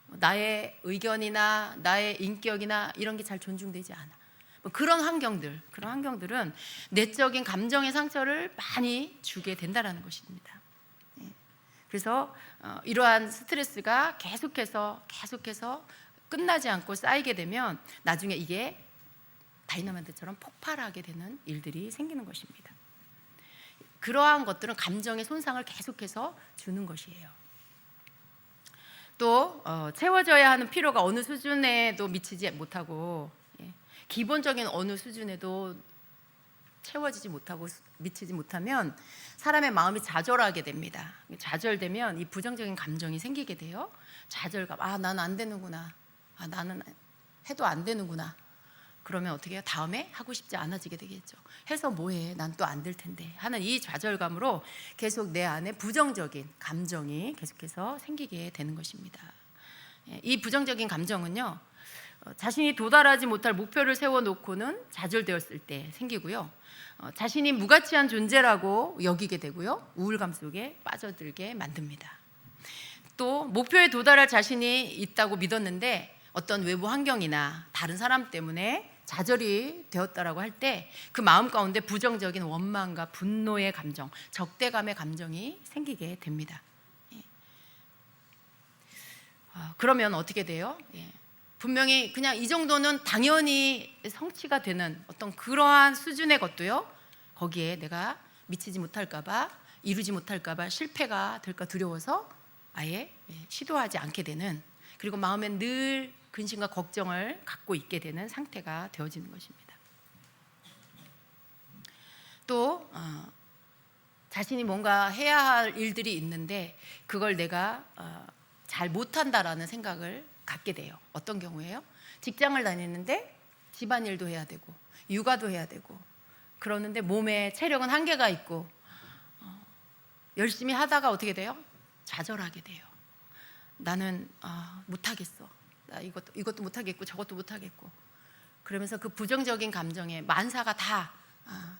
나의 의견이나 나의 인격이나 이런 게 잘 존중되지 않아. 그런 환경들은 내적인 감정의 상처를 많이 주게 된다는 것입니다. 그래서 이러한 스트레스가 계속해서 끝나지 않고 쌓이게 되면 나중에 이게 다이너마이트처럼 폭발하게 되는 일들이 생기는 것입니다. 그러한 것들은 감정의 손상을 계속해서 주는 것이에요. 또 채워져야 하는 필요가 어느 수준에도 미치지 못하고 기본적인 어느 수준에도 채워지지 못하고 미치지 못하면 사람의 마음이 좌절하게 됩니다. 좌절되면 이 부정적인 감정이 생기게 돼요. 좌절감, 나는 안 되는구나, 나는 해도 안 되는구나. 그러면 어떻게 해요? 다음에 하고 싶지 않아지게 되겠죠. 해서 뭐해, 난 또 안 될 텐데 하는 이 좌절감으로 계속 내 안에 부정적인 감정이 계속해서 생기게 되는 것입니다. 이 부정적인 감정은요, 자신이 도달하지 못할 목표를 세워놓고는 좌절되었을 때 생기고요, 자신이 무가치한 존재라고 여기게 되고요, 우울감 속에 빠져들게 만듭니다. 또 목표에 도달할 자신이 있다고 믿었는데 어떤 외부 환경이나 다른 사람 때문에 좌절이 되었다라고 할 때 그 마음 가운데 부정적인 원망과 분노의 감정, 적대감의 감정이 생기게 됩니다. 그러면 어떻게 돼요? 분명히 그냥 이 정도는 당연히 성취가 되는 어떤 그러한 수준의 것도요, 거기에 내가 미치지 못할까봐, 이루지 못할까봐, 실패가 될까 두려워서 아예 시도하지 않게 되는, 그리고 마음엔 늘 근심과 걱정을 갖고 있게 되는 상태가 되어지는 것입니다. 또 자신이 뭔가 해야 할 일들이 있는데 그걸 내가 잘 못한다라는 생각을 갖게 돼요. 어떤 경우에요? 직장을 다니는데 집안일도 해야 되고 육아도 해야 되고 그러는데 몸에 체력은 한계가 있고 열심히 하다가 어떻게 돼요? 좌절하게 돼요. 나는 못하겠어. 나 이것도 못하겠고 저것도 못하겠고, 그러면서 그 부정적인 감정에 만사가 다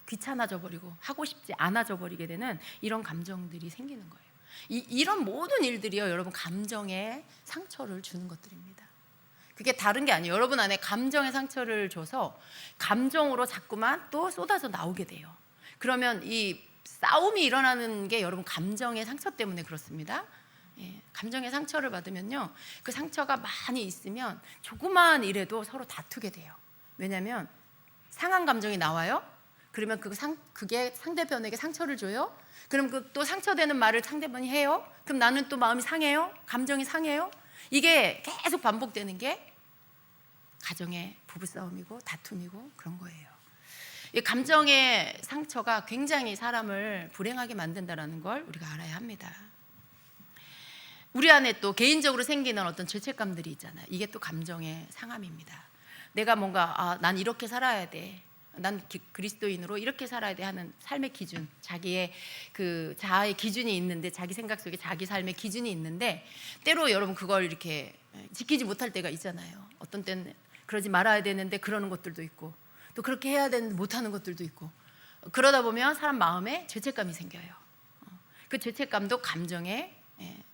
귀찮아져 버리고 하고 싶지 않아져 버리게 되는 이런 감정들이 생기는 거예요. 이런 모든 일들이요, 여러분 감정에 상처를 주는 것들입니다. 그게 다른 게 아니에요. 여러분 안에 감정의 상처를 줘서 감정으로 자꾸만 또 쏟아져 나오게 돼요. 그러면 이 싸움이 일어나는 게 여러분 감정의 상처 때문에 그렇습니다. 감정의 상처를 받으면요, 그 상처가 많이 있으면 조그마한 일에도 서로 다투게 돼요. 왜냐하면 상한 감정이 나와요. 그러면 그게 상대편에게 상처를 줘요. 그럼 그 또 상처되는 말을 상대편이 해요. 그럼 나는 또 마음이 상해요. 감정이 상해요. 이게 계속 반복되는 게 가정의 부부싸움이고 다툼이고 그런 거예요. 이 감정의 상처가 굉장히 사람을 불행하게 만든다는 걸 우리가 알아야 합니다. 우리 안에 또 개인적으로 생기는 어떤 죄책감들이 있잖아요. 이게 또 감정의 상함입니다. 내가 뭔가 난 이렇게 살아야 돼, 난 그리스도인으로 이렇게 살아야 돼 하는 삶의 기준, 자기의 그 자아의 기준이 있는데, 자기 생각 속에 자기 삶의 기준이 있는데 때로 여러분 그걸 이렇게 지키지 못할 때가 있잖아요. 어떤 때는 그러지 말아야 되는데 그러는 것들도 있고, 또 그렇게 해야 되는데 못하는 것들도 있고, 그러다 보면 사람 마음에 죄책감이 생겨요. 그 죄책감도 감정에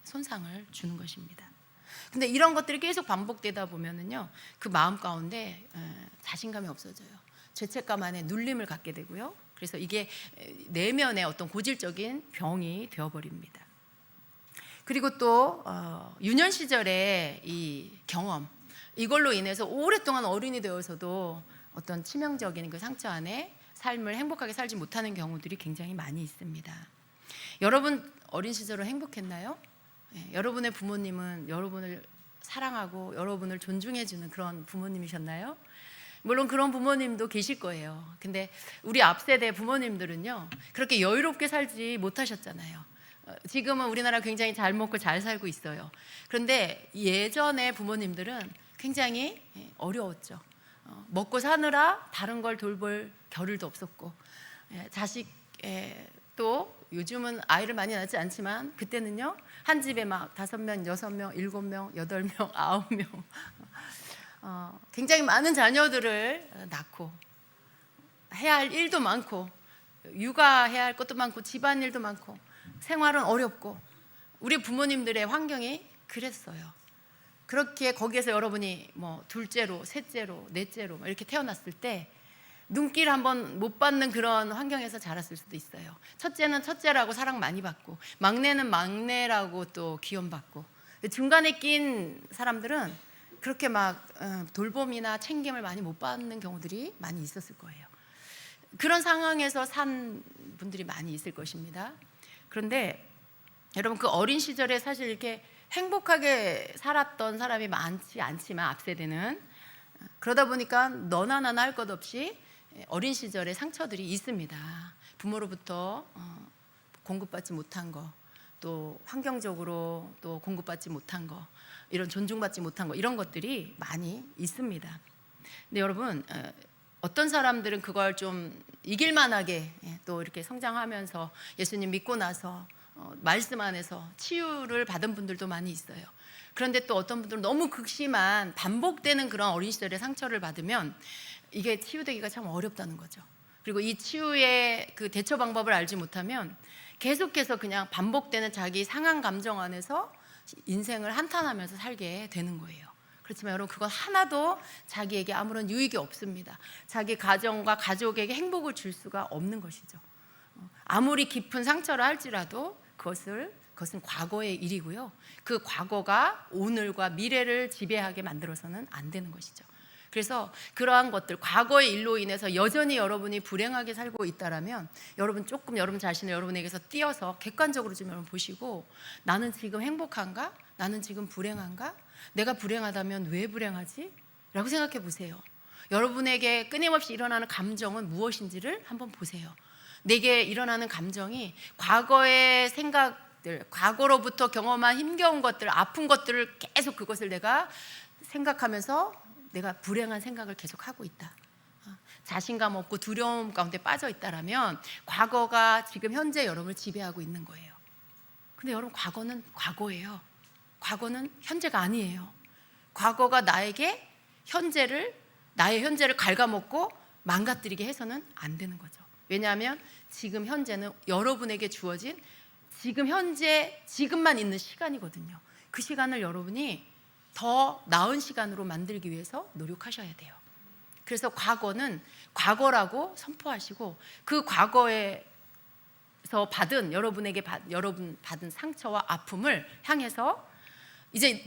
손상을 주는 것입니다. 근데 이런 것들이 계속 반복되다 보면은요, 그 마음 가운데 자신감이 없어져요. 죄책감 안에 눌림을 갖게 되고요. 그래서 이게 내면의 어떤 고질적인 병이 되어버립니다. 그리고 또 유년 시절의 이 경험, 이걸로 인해서 오랫동안 어른이 되어서도 어떤 치명적인 그 상처 안에 삶을 행복하게 살지 못하는 경우들이 굉장히 많이 있습니다. 여러분 어린 시절은 행복했나요? 여러분의 부모님은 여러분을 사랑하고 여러분을 존중해주는 그런 부모님이셨나요? 물론 그런 부모님도 계실 거예요. 근데 우리 앞세대 부모님들은요, 그렇게 여유롭게 살지 못하셨잖아요. 지금은 우리나라 굉장히 잘 먹고 잘 살고 있어요. 그런데 예전의 부모님들은 굉장히 어려웠죠. 먹고 사느라 다른 걸 돌볼 겨를도 없었고, 자식 또 요즘은 아이를 많이 낳지 않지만 그때는요, 한 집에 막 5명, 6명, 7명, 8명, 9명 굉장히 많은 자녀들을 낳고 해야 할 일도 많고 육아해야 할 것도 많고 집안일도 많고 생활은 어렵고, 우리 부모님들의 환경이 그랬어요. 그렇게 거기에서 여러분이 뭐 둘째로, 셋째로, 넷째로 이렇게 태어났을 때 눈길 한번 못 받는 그런 환경에서 자랐을 수도 있어요. 첫째는 첫째라고 사랑 많이 받고, 막내는 막내라고 또 귀염받고, 중간에 낀 사람들은 그렇게 막 돌봄이나 챙김을 많이 못 받는 경우들이 많이 있었을 거예요. 그런 상황에서 산 분들이 많이 있을 것입니다. 그런데 여러분, 그 어린 시절에 사실 이렇게 행복하게 살았던 사람이 많지 않지만, 앞세대는 그러다 보니까 너나 나나 할 것 없이 어린 시절의 상처들이 있습니다. 부모로부터 공급받지 못한 거, 또 환경적으로 또 공급받지 못한 거, 이런 존중받지 못한 거, 이런 것들이 많이 있습니다. 근데 여러분, 어떤 사람들은 그걸 좀 이길만하게 또 이렇게 성장하면서 예수님 믿고 나서 말씀 안에서 치유를 받은 분들도 많이 있어요. 그런데 또 어떤 분들은 너무 극심한 반복되는 그런 어린 시절의 상처를 받으면 이게 치유되기가 참 어렵다는 거죠. 그리고 이 치유의 그 대처 방법을 알지 못하면 계속해서 그냥 반복되는 자기 상한 감정 안에서 인생을 한탄하면서 살게 되는 거예요. 그렇지만 여러분, 그건 하나도 자기에게 아무런 유익이 없습니다. 자기 가정과 가족에게 행복을 줄 수가 없는 것이죠. 아무리 깊은 상처를 할지라도 그것은 과거의 일이고요. 그 과거가 오늘과 미래를 지배하게 만들어서는 안 되는 것이죠. 그래서 그러한 것들, 과거의 일로 인해서 여전히 여러분이 불행하게 살고 있다라면 여러분 조금 여러분 자신을 여러분에게서 띄어서 객관적으로 좀 여러분 보시고, 나는 지금 행복한가? 나는 지금 불행한가? 내가 불행하다면 왜 불행하지? 라고 생각해 보세요. 여러분에게 끊임없이 일어나는 감정은 무엇인지를 한번 보세요. 내게 일어나는 감정이 과거의 생각들, 과거로부터 경험한 힘겨운 것들, 아픈 것들을 계속 그것을 내가 생각하면서 내가 불행한 생각을 계속 하고 있다. 자신감 없고 두려움 가운데 빠져 있다라면 과거가 지금 현재 여러분을 지배하고 있는 거예요. 근데 여러분, 과거는 과거예요. 과거는 현재가 아니에요. 과거가 나의 현재를 갉아먹고 망가뜨리게 해서는 안 되는 거죠. 왜냐하면 지금 현재는 여러분에게 주어진 지금 현재, 지금만 있는 시간이거든요. 그 시간을 여러분이 더 나은 시간으로 만들기 위해서 노력하셔야 돼요. 그래서 과거는 과거라고 선포하시고, 그 과거에서 여러분 받은 상처와 아픔을 향해서 이제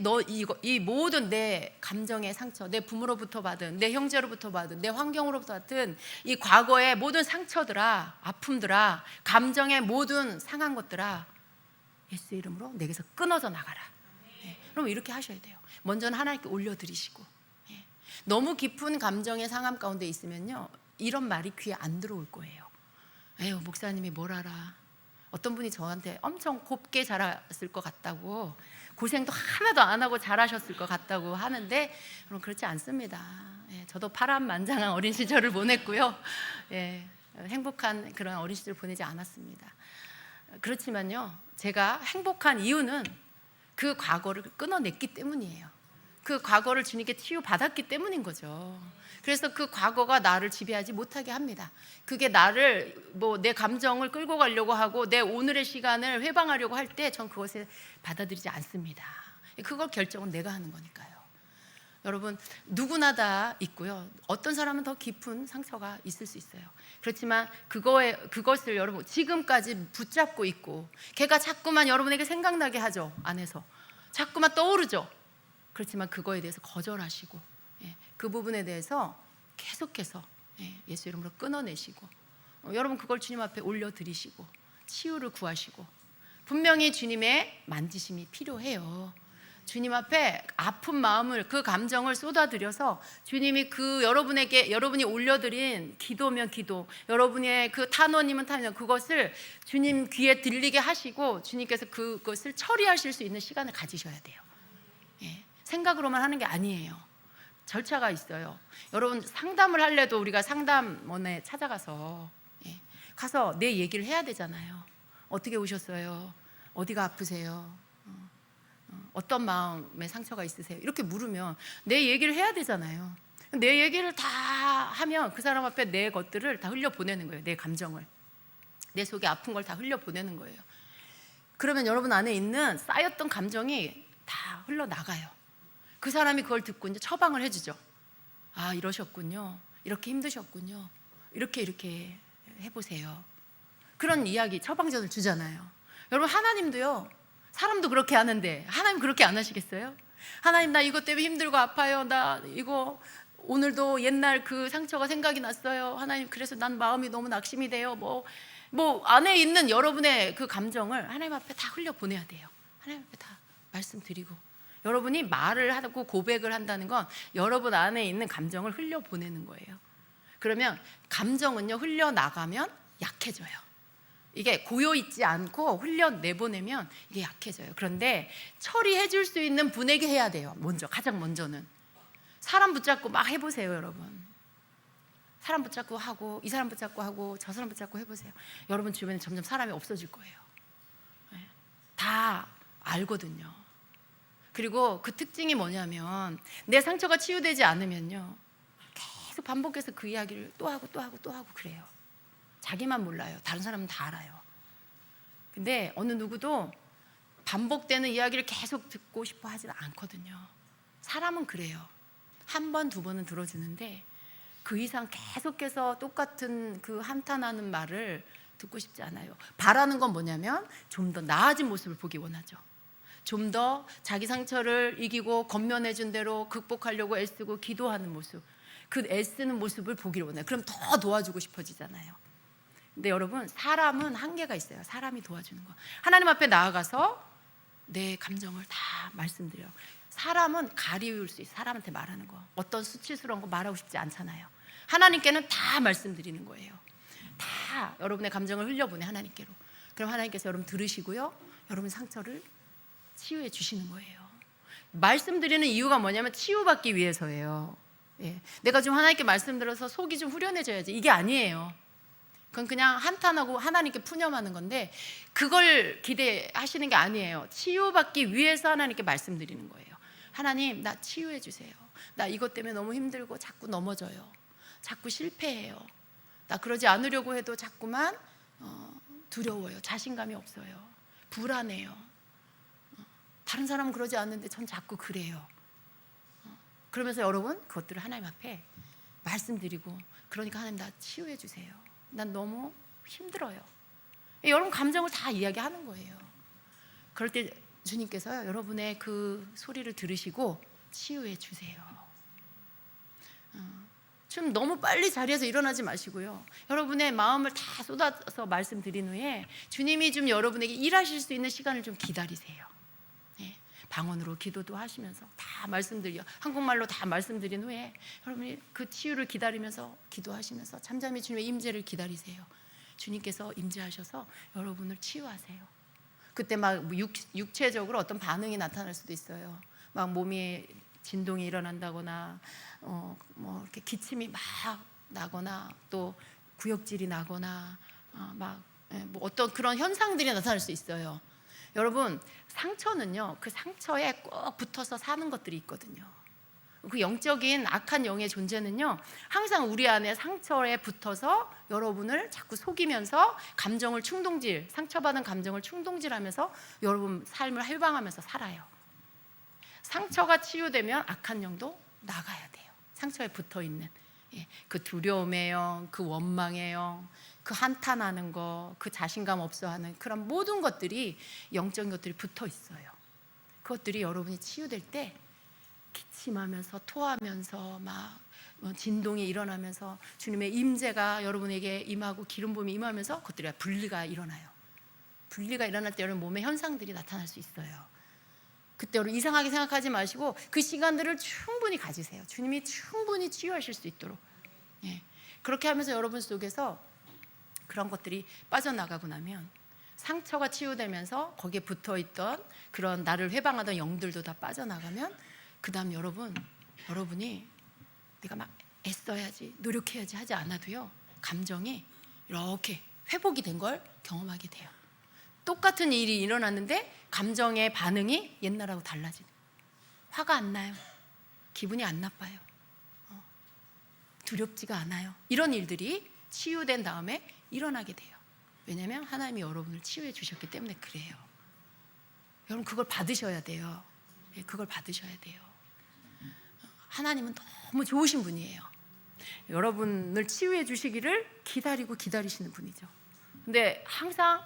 이 모든 내 감정의 상처, 내 부모로부터 받은, 내 형제로부터 받은, 내 환경으로부터 받은 이 과거의 모든 상처들아, 아픔들아, 감정의 모든 상한 것들아, 예수의 이름으로 내게서 끊어져 나가라. 그럼 이렇게 하셔야 돼요. 먼저는 하나님께 올려드리시고, 너무 깊은 감정의 상함 가운데 있으면요, 이런 말이 귀에 안 들어올 거예요. 에휴, 목사님이 뭘 알아. 어떤 분이 저한테 엄청 곱게 자랐을 것 같다고, 고생도 하나도 안 하고 잘하셨을 것 같다고 하는데, 그럼 그렇지 않습니다. 저도 파란만장한 어린 시절을 보냈고요. 행복한 그런 어린 시절을 보내지 않았습니다. 그렇지만요, 제가 행복한 이유는 그 과거를 끊어냈기 때문이에요. 그 과거를 주님께 치유받았기 때문인 거죠. 그래서 그 과거가 나를 지배하지 못하게 합니다. 그게 나를 내 감정을 끌고 가려고 하고 내 오늘의 시간을 회방하려고 할 때 전 그것을 받아들이지 않습니다. 그걸 결정은 내가 하는 거니까요. 여러분, 누구나 다 있고요. 어떤 사람은 더 깊은 상처가 있을 수 있어요. 그렇지만 그것을 여러분 지금까지 붙잡고 있고, 걔가 자꾸만 여러분에게 생각나게 하죠. 안에서 자꾸만 떠오르죠. 그렇지만 그거에 대해서 거절하시고, 그 부분에 대해서 계속해서 예수 이름으로 끊어내시고, 여러분 그걸 주님 앞에 올려드리시고 치유를 구하시고, 분명히 주님의 만지심이 필요해요. 주님 앞에 아픈 마음을, 그 감정을 쏟아들여서 주님이 여러분이 올려드린 기도면 기도, 여러분의 그 탄원이면 탄원, 그것을 주님 귀에 들리게 하시고 주님께서 그것을 처리하실 수 있는 시간을 가지셔야 돼요. 생각으로만 하는 게 아니에요. 절차가 있어요. 여러분, 상담을 할래도 우리가 상담원에 찾아가서 가서 내 얘기를 해야 되잖아요. 어떻게 오셨어요? 어디가 아프세요? 어떤 마음의 상처가 있으세요? 이렇게 물으면 내 얘기를 해야 되잖아요. 내 얘기를 다 하면 그 사람 앞에 내 것들을 다 흘려보내는 거예요. 내 감정을, 내 속에 아픈 걸 다 흘려보내는 거예요. 그러면 여러분 안에 있는 쌓였던 감정이 다 흘러나가요. 그 사람이 그걸 듣고 이제 처방을 해주죠. 아, 이러셨군요. 이렇게 힘드셨군요. 이렇게 해보세요. 그런 이야기, 처방전을 주잖아요. 여러분, 하나님도요, 사람도 그렇게 하는데 하나님 그렇게 안 하시겠어요? 하나님, 나 이것 때문에 힘들고 아파요. 나 이거 오늘도 옛날 그 상처가 생각이 났어요. 하나님, 그래서 난 마음이 너무 낙심이 돼요. 안에 있는 여러분의 그 감정을 하나님 앞에 다 흘려보내야 돼요. 하나님 앞에 다 말씀드리고, 여러분이 말을 하고 고백을 한다는 건 여러분 안에 있는 감정을 흘려보내는 거예요. 그러면 감정은요, 흘려나가면 약해져요. 이게 고여있지 않고 흘려내보내면 이게 약해져요. 그런데 처리해 줄 수 있는 분에게 해야 돼요. 가장 먼저는 사람 붙잡고 막 해보세요. 여러분, 사람 붙잡고 하고, 이 사람 붙잡고 하고, 저 사람 붙잡고 해보세요. 여러분 주변에 점점 사람이 없어질 거예요. 다 알거든요. 그리고 그 특징이 뭐냐면, 내 상처가 치유되지 않으면요, 계속 반복해서 그 이야기를 또 하고 또 하고 또 하고 그래요. 자기만 몰라요. 다른 사람은 다 알아요. 근데 어느 누구도 반복되는 이야기를 계속 듣고 싶어 하지는 않거든요. 사람은 그래요. 한 번, 두 번은 들어주는데 그 이상 계속해서 똑같은 그 한탄하는 말을 듣고 싶지 않아요. 바라는 건 뭐냐면 좀 더 나아진 모습을 보기 원하죠. 좀 더 자기 상처를 이기고 건면해준 대로 극복하려고 애쓰고 기도하는 모습, 그 애쓰는 모습을 보기를 원해요. 그럼 더 도와주고 싶어지잖아요. 근데 여러분, 사람은 한계가 있어요. 사람이 도와주는 거. 하나님 앞에 나아가서 내 감정을 다 말씀드려요. 사람은 가리울 수 있어요. 사람한테 말하는 거, 어떤 수치스러운 거 말하고 싶지 않잖아요. 하나님께는 다 말씀드리는 거예요. 다 여러분의 감정을 흘려보내 하나님께로. 그럼 하나님께서 여러분 들으시고요, 여러분 상처를 치유해 주시는 거예요. 말씀드리는 이유가 뭐냐면 치유받기 위해서예요. 내가 좀 하나님께 말씀드려서 속이 좀 후련해져야지, 이게 아니에요. 그건 그냥 한탄하고 하나님께 푸념하는 건데, 그걸 기대하시는 게 아니에요. 치유받기 위해서 하나님께 말씀드리는 거예요. 하나님, 나 치유해 주세요. 나 이것 때문에 너무 힘들고 자꾸 넘어져요. 자꾸 실패해요. 나 그러지 않으려고 해도 자꾸만 두려워요. 자신감이 없어요. 불안해요. 다른 사람은 그러지 않는데 전 자꾸 그래요. 그러면서 여러분 그것들을 하나님 앞에 말씀드리고, 그러니까 하나님, 나 치유해 주세요. 난 너무 힘들어요. 여러분 감정을 다 이야기하는 거예요. 그럴 때 주님께서 여러분의 그 소리를 들으시고 치유해 주세요. 좀 너무 빨리 자리에서 일어나지 마시고요, 여러분의 마음을 다 쏟아서 말씀드린 후에 주님이 좀 여러분에게 일하실 수 있는 시간을 좀 기다리세요. 방언으로 기도도 하시면서 다 말씀드려, 한국말로 다 말씀드린 후에 여러분이 그 치유를 기다리면서 기도하시면서 잠잠히 주님의 임재를 기다리세요. 주님께서 임재하셔서 여러분을 치유하세요. 그때 막 육체적으로 어떤 반응이 나타날 수도 있어요. 막 몸이 진동이 일어난다거나 뭐 이렇게 기침이 막 나거나 또 구역질이 나거나 뭐 어떤 그런 현상들이 나타날 수 있어요. 여러분, 상처는요, 그 상처에 꼭 붙어서 사는 것들이 있거든요. 그 영적인 악한 영의 존재는요, 항상 우리 안에 상처에 붙어서 여러분을 자꾸 속이면서 감정을 상처받은 감정을 충동질하면서 여러분 삶을 해방하면서 살아요. 상처가 치유되면 악한 영도 나가야 돼요. 상처에 붙어있는 그 두려움의 영, 그 원망의 영, 그 한탄하는 거, 그 자신감 없어하는 그런 모든 것들이, 영적인 것들이 붙어 있어요. 그것들이 여러분이 치유될 때 기침하면서 토하면서 막 진동이 일어나면서 주님의 임재가 여러분에게 임하고 기름 부음이 임하면서 그것들이 분리가 일어나요. 분리가 일어날 때 여러분 몸에 현상들이 나타날 수 있어요. 그때 여러분 이상하게 생각하지 마시고 그 시간들을 충분히 가지세요. 주님이 충분히 치유하실 수 있도록. 그렇게 하면서 여러분 속에서 그런 것들이 빠져나가고 나면 상처가 치유되면서 거기에 붙어있던 그런 나를 회방하던 영들도 다 빠져나가면, 그 다음 여러분이 내가 막 애써야지 노력해야지 하지 않아도요, 감정이 이렇게 회복이 된 걸 경험하게 돼요. 똑같은 일이 일어났는데 감정의 반응이 옛날하고 달라지는, 화가 안 나요. 기분이 안 나빠요. 두렵지가 않아요. 이런 일들이 치유된 다음에 일어나게 돼요. 왜냐하면 하나님이 여러분을 치유해 주셨기 때문에 그래요. 여러분 그걸 받으셔야 돼요. 그걸 받으셔야 돼요. 하나님은 너무 좋으신 분이에요. 여러분을 치유해 주시기를 기다리시는 분이죠. 근데 항상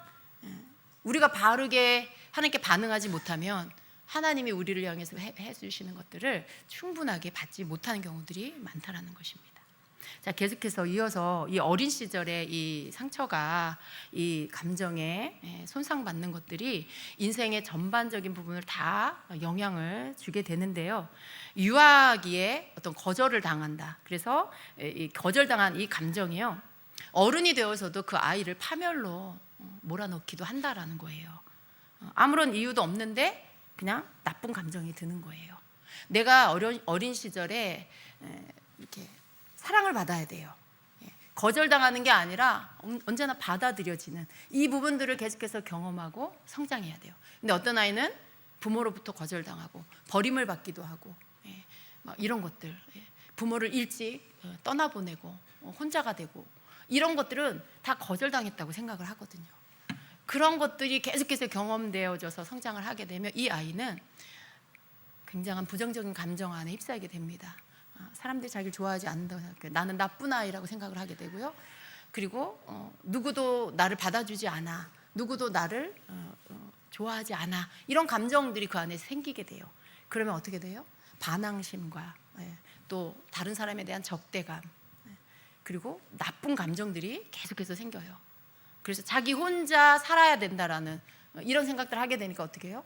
우리가 바르게 하나님께 반응하지 못하면 하나님이 우리를 향해서 해주시는 것들을 충분하게 받지 못하는 경우들이 많다라는 것입니다. 자, 계속해서 이어서 이 어린 시절의 이 상처가 이 감정에 손상받는 것들이 인생의 전반적인 부분을 다 영향을 주게 되는데요. 유아기에 어떤 거절을 당한다. 그래서 이 거절당한 이 감정이요, 어른이 되어서도 그 아이를 파멸로 몰아넣기도 한다라는 거예요. 아무런 이유도 없는데 그냥 나쁜 감정이 드는 거예요. 내가 어린 시절에 이렇게 사랑을 받아야 돼요. 거절당하는 게 아니라 언제나 받아들여지는 이 부분들을 계속해서 경험하고 성장해야 돼요. 근데 어떤 아이는 부모로부터 거절당하고 버림을 받기도 하고 이런 것들, 부모를 일찍 떠나보내고 혼자가 되고 이런 것들은 다 거절당했다고 생각을 하거든요. 그런 것들이 계속해서 경험되어져서 성장을 하게 되면 이 아이는 굉장한 부정적인 감정 안에 휩싸이게 됩니다. 사람들이 자기를 좋아하지 않는다, 나는 나쁜 아이라고 생각을 하게 되고요. 그리고 누구도 나를 받아주지 않아, 누구도 나를 좋아하지 않아, 이런 감정들이 그 안에 생기게 돼요. 그러면 어떻게 돼요? 반항심과 또 다른 사람에 대한 적대감, 그리고 나쁜 감정들이 계속해서 생겨요. 그래서 자기 혼자 살아야 된다라는 이런 생각들을 하게 되니까 어떻게 해요?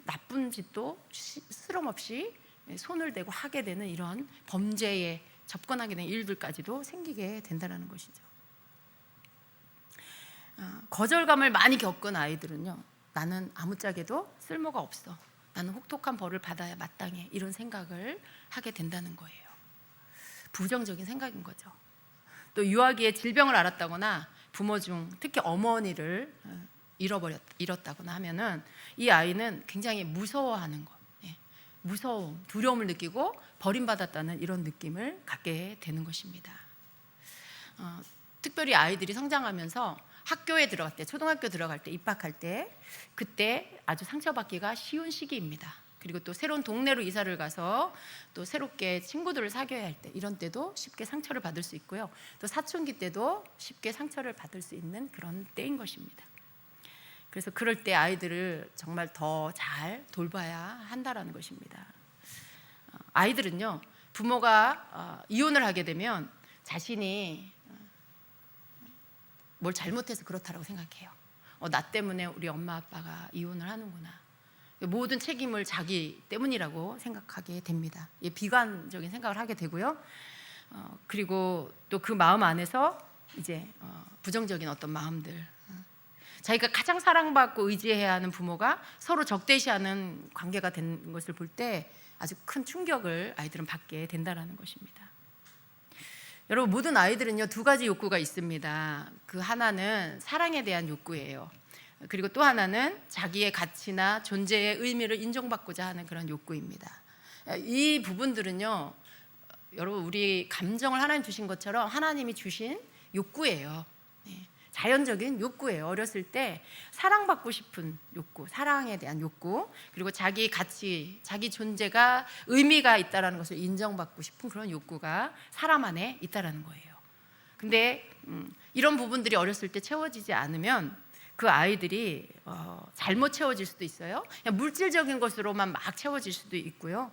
나쁜 짓도 스럼없이 손을 대고 하게 되는 이런 범죄에 접근하게 되는 일들까지도 생기게 된다는 것이죠. 거절감을 많이 겪은 아이들은요, 나는 아무짝에도 쓸모가 없어, 나는 혹독한 벌을 받아야 마땅해, 이런 생각을 하게 된다는 거예요. 부정적인 생각인 거죠. 또 유아기에 질병을 앓았다거나 부모 중 특히 어머니를 잃었다거나 하면은 이 아이는 굉장히 무서워하는 것, 무서움, 두려움을 느끼고 버림받았다는 이런 느낌을 갖게 되는 것입니다. 특별히 아이들이 성장하면서 학교에 들어갈 때, 초등학교 들어갈 때, 입학할 때, 그때 아주 상처받기가 쉬운 시기입니다. 그리고 또 새로운 동네로 이사를 가서 또 새롭게 친구들을 사귀어야 할 때, 이런 때도 쉽게 상처를 받을 수 있고요. 또 사춘기 때도 쉽게 상처를 받을 수 있는 그런 때인 것입니다. 그래서 그럴 때 아이들을 정말 더 잘 돌봐야 한다라는 것입니다. 아이들은요, 부모가 이혼을 하게 되면 자신이 뭘 잘못해서 그렇다라고 생각해요. 나 때문에 우리 엄마 아빠가 이혼을 하는구나, 모든 책임을 자기 때문이라고 생각하게 됩니다. 비관적인 생각을 하게 되고요. 그리고 또 그 마음 안에서 이제 부정적인 어떤 마음들, 자기가 가장 사랑받고 의지해야 하는 부모가 서로 적대시하는 관계가 된 것을 볼 때 아주 큰 충격을 아이들은 받게 된다는 것입니다. 여러분, 모든 아이들은요, 두 가지 욕구가 있습니다. 그 하나는 사랑에 대한 욕구예요. 그리고 또 하나는 자기의 가치나 존재의 의미를 인정받고자 하는 그런 욕구입니다. 이 부분들은요, 여러분, 우리 감정을 하나님 주신 것처럼 하나님이 주신 욕구예요. 자연적인 욕구예요. 어렸을 때 사랑받고 싶은 욕구, 사랑에 대한 욕구, 그리고 자기 가치, 자기 존재가 의미가 있다는 것을 인정받고 싶은 그런 욕구가 사람 안에 있다는 거예요. 근데 이런 부분들이 어렸을 때 채워지지 않으면 그 아이들이 잘못 채워질 수도 있어요. 그냥 물질적인 것으로만 막 채워질 수도 있고요.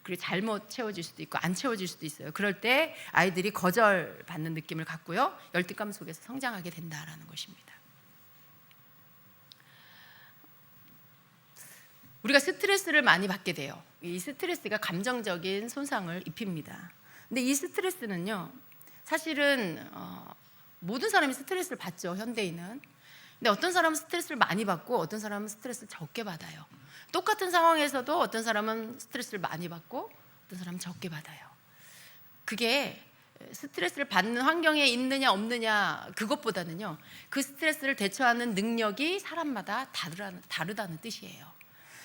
그리고 잘못 채워질 수도 있고 안 채워질 수도 있어요. 그럴 때 아이들이 거절받는 느낌을 갖고요, 열등감 속에서 성장하게 된다라는 것입니다. 우리가 스트레스를 많이 받게 돼요. 이 스트레스가 감정적인 손상을 입힙니다. 근데 이 스트레스는요, 사실은 모든 사람이 스트레스를 받죠, 현대인은. 근데 어떤 사람은 스트레스를 많이 받고 어떤 사람은 스트레스를 적게 받아요. 똑같은 상황에서도 어떤 사람은 스트레스를 많이 받고 어떤 사람은 적게 받아요. 그게 스트레스를 받는 환경에 있느냐 없느냐 그것보다는요, 그 스트레스를 대처하는 능력이 사람마다 다르다는 뜻이에요.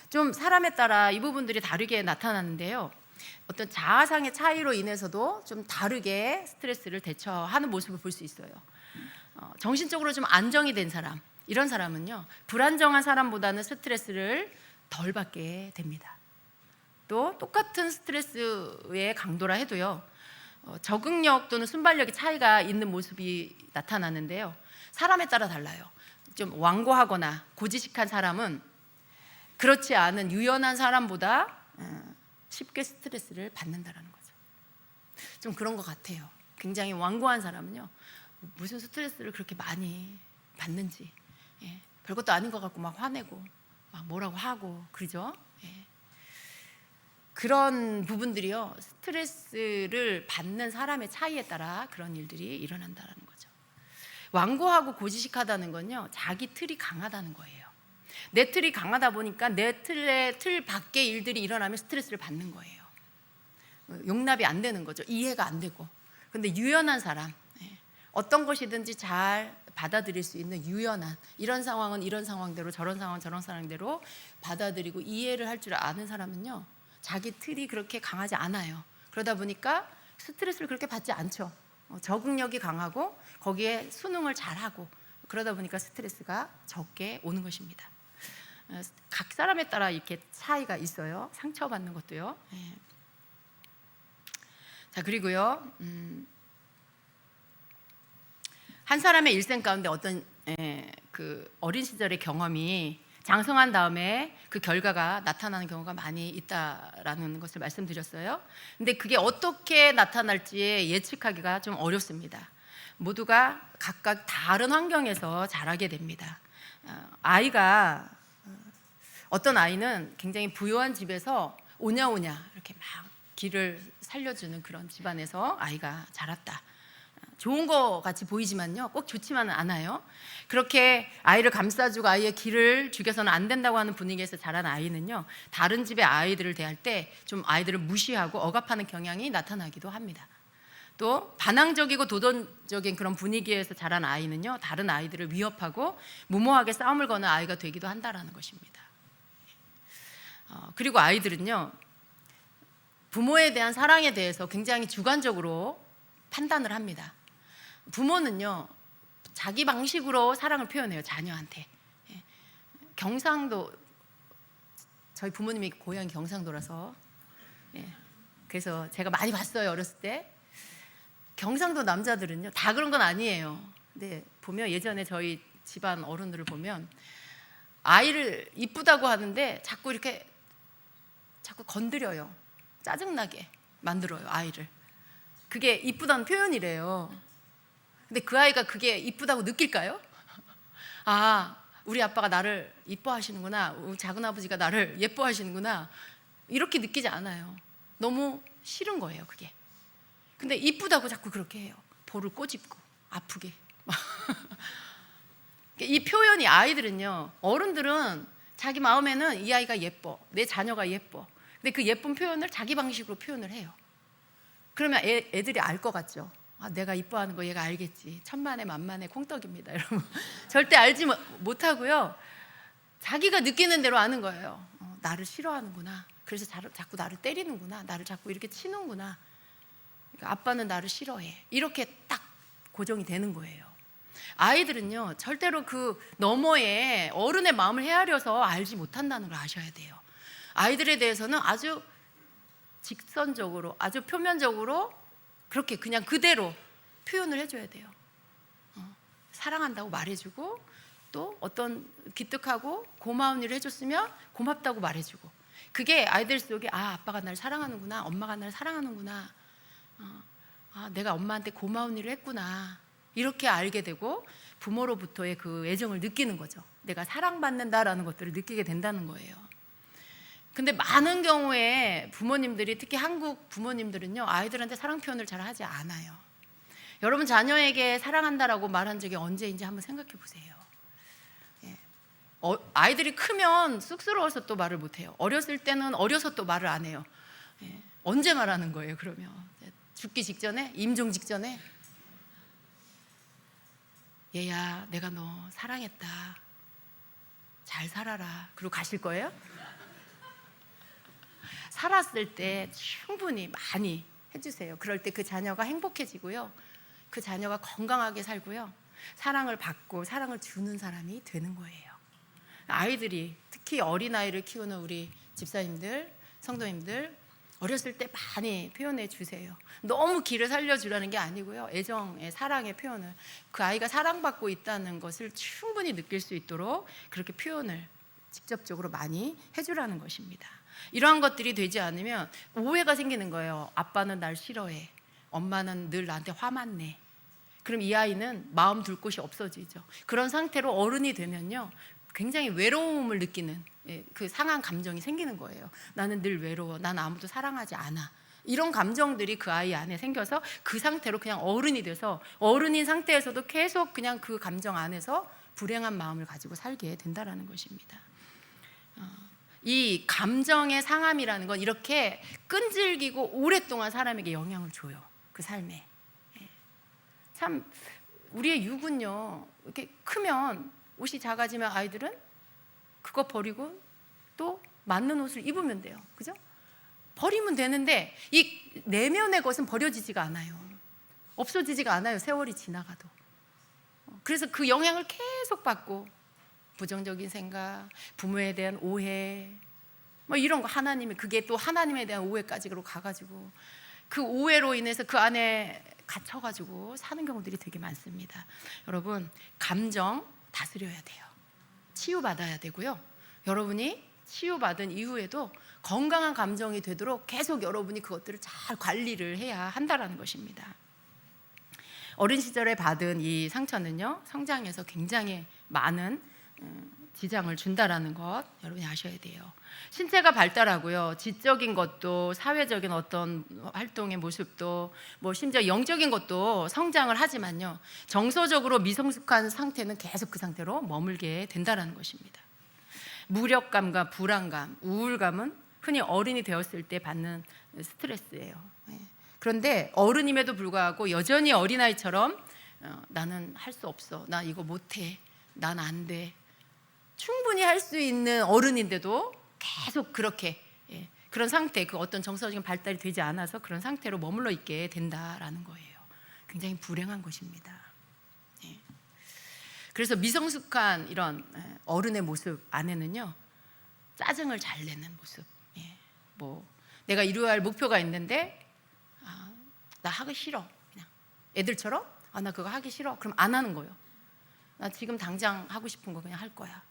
좀 사람에 따라 이 부분들이 다르게 나타나는데요, 어떤 자아상의 차이로 인해서도 좀 다르게 스트레스를 대처하는 모습을 볼 수 있어요. 정신적으로 좀 안정이 된 사람, 이런 사람은요, 불안정한 사람보다는 스트레스를 덜 받게 됩니다. 또 똑같은 스트레스의 강도라 해도요, 적응력 또는 순발력의 차이가 있는 모습이 나타나는데요, 사람에 따라 달라요. 좀 완고하거나 고지식한 사람은 그렇지 않은 유연한 사람보다 쉽게 스트레스를 받는다는 거죠. 좀 그런 것 같아요. 굉장히 완고한 사람은요, 무슨 스트레스를 그렇게 많이 받는지, 예, 별것도 아닌 것 같고 막 화내고 막 뭐라고 하고 그러죠. 예. 그런 부분들이요, 스트레스를 받는 사람의 차이에 따라 그런 일들이 일어난다는 거죠. 완고하고 고지식하다는 건요, 자기 틀이 강하다는 거예요. 내 틀이 강하다 보니까 내 틀 밖의 일들이 일어나면 스트레스를 받는 거예요. 용납이 안 되는 거죠. 이해가 안 되고. 근데 유연한 사람, 어떤 것이든지 잘 받아들일 수 있는 유연한, 이런 상황은 이런 상황대로, 저런 상황은 저런 상황대로 받아들이고 이해를 할 줄 아는 사람은요, 자기 틀이 그렇게 강하지 않아요. 그러다 보니까 스트레스를 그렇게 받지 않죠. 적응력이 강하고 거기에 순응을 잘하고, 그러다 보니까 스트레스가 적게 오는 것입니다. 각 사람에 따라 이렇게 차이가 있어요. 상처받는 것도요. 자, 그리고요, 한 사람의 일생 가운데 어떤 그 어린 시절의 경험이 장성한 다음에 그 결과가 나타나는 경우가 많이 있다라는 것을 말씀드렸어요. 근데 그게 어떻게 나타날지 예측하기가 좀 어렵습니다. 모두가 각각 다른 환경에서 자라게 됩니다. 아이가, 어떤 아이는 굉장히 부유한 집에서 오냐오냐 이렇게 막 길을 살려주는 그런 집안에서 아이가 자랐다. 좋은 거 같이 보이지만요, 꼭 좋지만은 않아요. 그렇게 아이를 감싸주고 아이의 길을 죽여서는 안 된다고 하는 분위기에서 자란 아이는요, 다른 집의 아이들을 대할 때 좀 아이들을 무시하고 억압하는 경향이 나타나기도 합니다. 또 반항적이고 도전적인 그런 분위기에서 자란 아이는요, 다른 아이들을 위협하고 무모하게 싸움을 거는 아이가 되기도 한다라는 것입니다. 그리고 아이들은요, 부모에 대한 사랑에 대해서 굉장히 주관적으로 판단을 합니다. 부모는요, 자기 방식으로 사랑을 표현해요, 자녀한테. 경상도, 저희 부모님이 고향이 경상도라서, 그래서 제가 많이 봤어요, 어렸을 때. 경상도 남자들은요, 다 그런 건 아니에요. 근데 보면 예전에 저희 집안 어른들을 보면 아이를 이쁘다고 하는데 자꾸 이렇게 자꾸 건드려요. 짜증나게 만들어요, 아이를. 그게 이쁘다는 표현이래요. 근데 그 아이가 그게 이쁘다고 느낄까요? 아, 우리 아빠가 나를 이뻐하시는구나, 우리 작은 아버지가 나를 예뻐하시는구나, 이렇게 느끼지 않아요. 너무 싫은 거예요, 그게. 근데 이쁘다고 자꾸 그렇게 해요. 볼을 꼬집고 아프게. 이 표현이, 아이들은요, 어른들은 자기 마음에는 이 아이가 예뻐, 내 자녀가 예뻐. 근데 그 예쁜 표현을 자기 방식으로 표현을 해요. 그러면 애들이 알 것 같죠. 아, 내가 이뻐하는 거 얘가 알겠지. 천만에 만만에 콩떡입니다, 여러분. 절대 알지 못하고요, 자기가 느끼는 대로 아는 거예요. 나를 싫어하는구나. 그래서 자꾸 나를 때리는구나. 나를 자꾸 이렇게 치는구나. 그러니까 아빠는 나를 싫어해. 이렇게 딱 고정이 되는 거예요. 아이들은요, 절대로 그 너머에 어른의 마음을 헤아려서 알지 못한다는 걸 아셔야 돼요. 아이들에 대해서는 아주 직선적으로, 아주 표면적으로 그렇게 그냥 그대로 표현을 해줘야 돼요. 사랑한다고 말해주고, 또 어떤 기특하고 고마운 일을 해줬으면 고맙다고 말해주고, 그게 아이들 속에, 아, 아빠가 나를 사랑하는구나, 엄마가 나를 사랑하는구나, 아, 내가 엄마한테 고마운 일을 했구나, 이렇게 알게 되고 부모로부터의 그 애정을 느끼는 거죠. 내가 사랑받는다라는 것들을 느끼게 된다는 거예요. 근데 많은 경우에 부모님들이, 특히 한국 부모님들은요, 아이들한테 사랑 표현을 잘 하지 않아요. 여러분 자녀에게 사랑한다라고 말한 적이 언제인지 한번 생각해 보세요. 아이들이 크면 쑥스러워서 또 말을 못해요. 어렸을 때는 어려서 또 말을 안 해요. 언제 말하는 거예요, 그러면? 죽기 직전에? 임종 직전에? 얘야, 내가 너 사랑했다, 잘 살아라, 그리고 가실 거예요? 살았을 때 충분히 많이 해주세요. 그럴 때 그 자녀가 행복해지고요, 그 자녀가 건강하게 살고요, 사랑을 받고 사랑을 주는 사람이 되는 거예요. 아이들이, 특히 어린아이를 키우는 우리 집사님들, 성도님들, 어렸을 때 많이 표현해 주세요. 너무 기를 살려주라는 게 아니고요, 애정의, 사랑의 표현을, 그 아이가 사랑받고 있다는 것을 충분히 느낄 수 있도록 그렇게 표현을 직접적으로 많이 해주라는 것입니다. 이러한 것들이 되지 않으면 오해가 생기는 거예요. 아빠는 날 싫어해, 엄마는 늘 나한테 화만 내. 그럼 이 아이는 마음 둘 곳이 없어지죠. 그런 상태로 어른이 되면요, 굉장히 외로움을 느끼는 그 상한 감정이 생기는 거예요. 나는 늘 외로워. 난 아무도 사랑하지 않아. 이런 감정들이 그 아이 안에 생겨서 그 상태로 그냥 어른이 돼서 어른인 상태에서도 계속 그냥 그 감정 안에서 불행한 마음을 가지고 살게 된다라는 것입니다. 이 감정의 상함이라는 건 이렇게 끈질기고 오랫동안 사람에게 영향을 줘요. 그 삶에. 참 우리의 육은요, 이렇게 크면 옷이 작아지면 아이들은 그거 버리고 또 맞는 옷을 입으면 돼요. 그죠? 버리면 되는데 이 내면의 것은 버려지지가 않아요. 없어지지가 않아요. 세월이 지나가도. 그래서 그 영향을 계속 받고 부정적인 생각, 부모에 대한 오해, 뭐 이런 거, 하나님이, 그게 또 하나님에 대한 오해까지로 가가지고 그 오해로 인해서 그 안에 갇혀가지고 사는 경우들이 되게 많습니다. 여러분, 감정 다스려야 돼요. 치유받아야 되고요. 여러분이 치유받은 이후에도 건강한 감정이 되도록 계속 여러분이 그것들을 잘 관리를 해야 한다는 것입니다. 어린 시절에 받은 이 상처는요, 성장에서 굉장히 많은 지장을 준다라는 것 여러분이 아셔야 돼요. 신체가 발달하고요, 지적인 것도, 사회적인 어떤 활동의 모습도, 뭐 심지어 영적인 것도 성장을 하지만요, 정서적으로 미성숙한 상태는 계속 그 상태로 머물게 된다라는 것입니다. 무력감과 불안감, 우울감은 흔히 어른이 되었을 때 받는 스트레스예요. 그런데 어른임에도 불구하고 여전히 어린아이처럼 나는 할 수 없어, 나 이거 못해, 난 안 돼, 충분히 할 수 있는 어른인데도 계속 그렇게 그런 상태, 그 어떤 정서적인 발달이 되지 않아서 그런 상태로 머물러 있게 된다라는 거예요. 굉장히 불행한 것입니다. 그래서 미성숙한 이런 어른의 모습 안에는요, 짜증을 잘 내는 모습, 뭐 내가 이루어야 할 목표가 있는데 나 하기 싫어, 그냥 애들처럼 나 그거 하기 싫어, 그럼 안 하는 거예요. 나 지금 당장 하고 싶은 거 그냥 할 거야.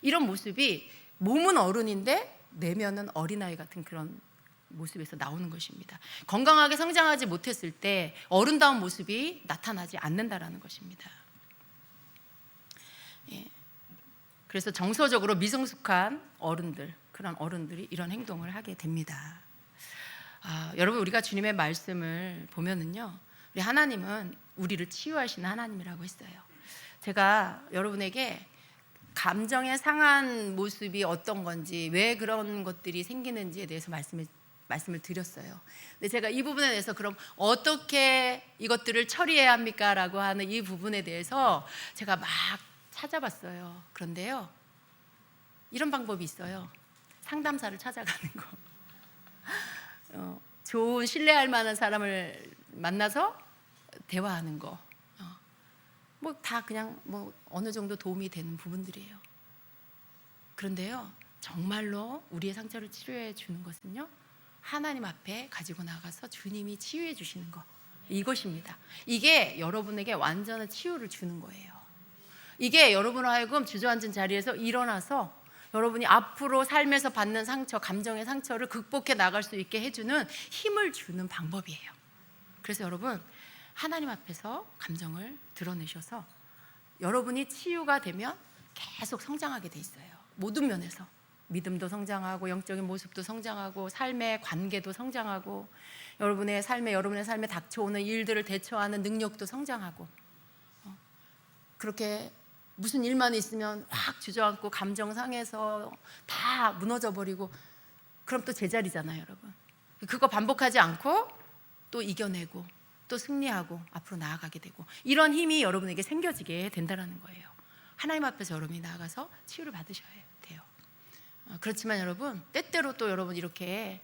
이런 모습이 몸은 어른인데 내면은 어린아이 같은 그런 모습에서 나오는 것입니다. 건강하게 성장하지 못했을 때 어른다운 모습이 나타나지 않는다라는 것입니다. 그래서 정서적으로 미성숙한 어른들, 그런 어른들이 이런 행동을 하게 됩니다. 여러분, 우리가 주님의 말씀을 보면은요, 우리 하나님은 우리를 치유하시는 하나님이라고 했어요. 제가 여러분에게 감정의 상한 모습이 어떤 건지, 왜 그런 것들이 생기는지에 대해서 말씀을 드렸어요. 근데 제가 이 부분에 대해서 그럼 어떻게 이것들을 처리해야 합니까? 라고 하는 이 부분에 대해서 제가 막 찾아봤어요. 그런데요, 이런 방법이 있어요. 상담사를 찾아가는 거. 좋은 신뢰할 만한 사람을 만나서 대화하는 거. 뭐 다 그냥 뭐 어느 정도 도움이 되는 부분들이에요. 그런데요, 정말로 우리의 상처를 치료해 주는 것은요, 하나님 앞에 가지고 나가서 주님이 치유해 주시는 거, 이것입니다. 이게 여러분에게 완전한 치유를 주는 거예요. 이게 여러분으로 하여금 주저앉은 자리에서 일어나서 여러분이 앞으로 삶에서 받는 상처, 감정의 상처를 극복해 나갈 수 있게 해주는 힘을 주는 방법이에요. 그래서 여러분, 하나님 앞에서 감정을 드러내셔서 여러분이 치유가 되면 계속 성장하게 돼 있어요. 모든 면에서 믿음도 성장하고, 영적인 모습도 성장하고, 삶의 관계도 성장하고, 여러분의 삶에 닥쳐오는 일들을 대처하는 능력도 성장하고, 그렇게 무슨 일만 있으면 확 주저앉고 감정 상해서 다 무너져 버리고, 그럼 또 제자리잖아요, 여러분. 그거 반복하지 않고 또 이겨내고 또 승리하고 앞으로 나아가게 되고, 이런 힘이 여러분에게 생겨지게 된다는 거예요. 하나님 앞에서 여러분이 나아가서 치유를 받으셔야 돼요. 그렇지만 여러분, 때때로 또 여러분 이렇게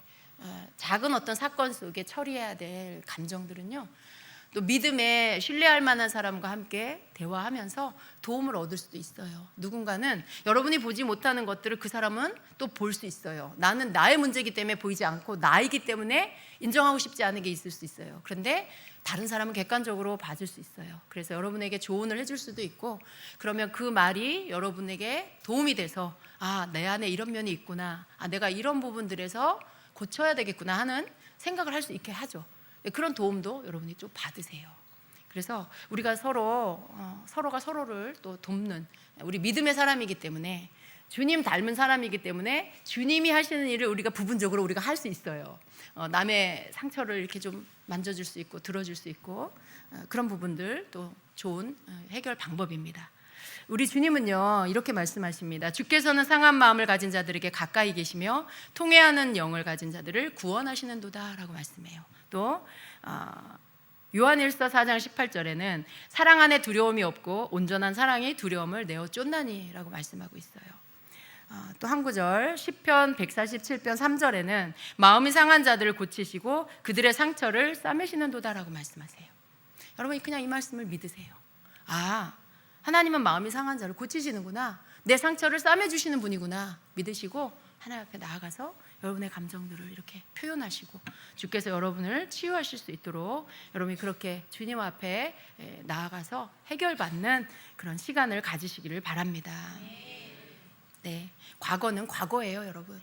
작은 어떤 사건 속에 처리해야 될 감정들은요, 또 믿음에 신뢰할 만한 사람과 함께 대화하면서 도움을 얻을 수도 있어요. 누군가는 여러분이 보지 못하는 것들을 그 사람은 또 볼 수 있어요. 나는 나의 문제이기 때문에 보이지 않고, 나이기 때문에 인정하고 싶지 않은 게 있을 수 있어요. 그런데 다른 사람은 객관적으로 봐줄 수 있어요. 그래서 여러분에게 조언을 해줄 수도 있고, 그러면 그 말이 여러분에게 도움이 돼서 내 안에 이런 면이 있구나, 내가 이런 부분들에서 고쳐야 되겠구나 하는 생각을 할 수 있게 하죠. 그런 도움도 여러분이 좀 받으세요. 그래서 우리가 서로가 서로를 또 돕는 우리 믿음의 사람이기 때문에, 주님 닮은 사람이기 때문에 주님이 하시는 일을 우리가 부분적으로 우리가 할 수 있어요. 남의 상처를 이렇게 좀 만져줄 수 있고 들어줄 수 있고, 그런 부분들 또 좋은 해결 방법입니다. 우리 주님은요 이렇게 말씀하십니다. 주께서는 상한 마음을 가진 자들에게 가까이 계시며 통회하는 영을 가진 자들을 구원하시는도다 라고 말씀해요. 또 요한일서 4장 18절에는 사랑 안에 두려움이 없고 온전한 사랑이 두려움을 내어 쫓나니 라고 말씀하고 있어요. 또 한 구절 시편 147편 3절에는 마음이 상한 자들을 고치시고 그들의 상처를 싸매시는도다 라고 말씀하세요. 여러분 그냥 이 말씀을 믿으세요. 하나님은 마음이 상한 자를 고치시는구나, 내 상처를 싸매주시는 분이구나 믿으시고 하나님 앞에 나아가서 여러분의 감정들을 이렇게 표현하시고 주께서 여러분을 치유하실 수 있도록 여러분이 그렇게 주님 앞에 나아가서 해결받는 그런 시간을 가지시기를 바랍니다. 네, 과거는 과거예요. 여러분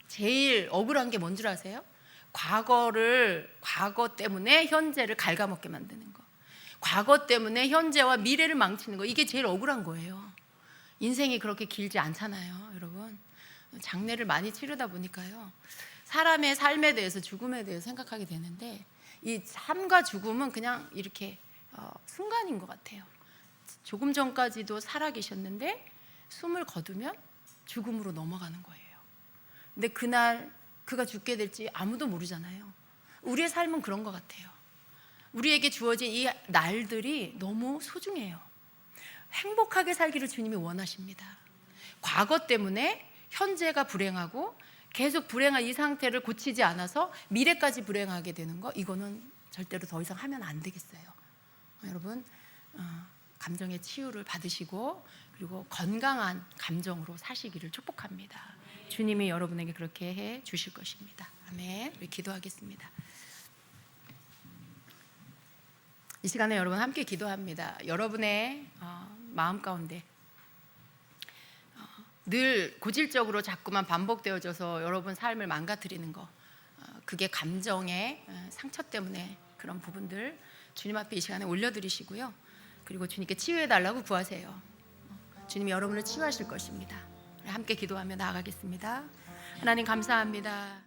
제일 억울한 게 뭔 줄 아세요? 과거 때문에 현재를 갉아먹게 만드는 거, 과거 때문에 현재와 미래를 망치는 거, 이게 제일 억울한 거예요. 인생이 그렇게 길지 않잖아요. 여러분 장례를 많이 치르다 보니까요 사람의 삶에 대해서, 죽음에 대해서 생각하게 되는데, 이 삶과 죽음은 그냥 이렇게 순간인 것 같아요. 조금 전까지도 살아 계셨는데 숨을 거두면 죽음으로 넘어가는 거예요. 근데 그날 그가 죽게 될지 아무도 모르잖아요. 우리의 삶은 그런 것 같아요. 우리에게 주어진 이 날들이 너무 소중해요. 행복하게 살기를 주님이 원하십니다. 과거 때문에 현재가 불행하고 계속 불행한 이 상태를 고치지 않아서 미래까지 불행하게 되는 거, 이거는 절대로 더 이상 하면 안 되겠어요. 여러분 감정의 치유를 받으시고 그리고 건강한 감정으로 사시기를 축복합니다. 주님이 여러분에게 그렇게 해 주실 것입니다. 아멘. 우리 기도하겠습니다. 이 시간에 여러분 함께 기도합니다. 여러분의 마음 가운데 늘 고질적으로 자꾸만 반복되어져서 여러분 삶을 망가뜨리는 거, 그게 감정의 상처 때문에 그런 부분들 주님 앞에 이 시간에 올려드리시고요. 그리고 주님께 치유해달라고 구하세요. 주님이 여러분을 치유하실 것입니다. 함께 기도하며 나아가겠습니다. 하나님 감사합니다.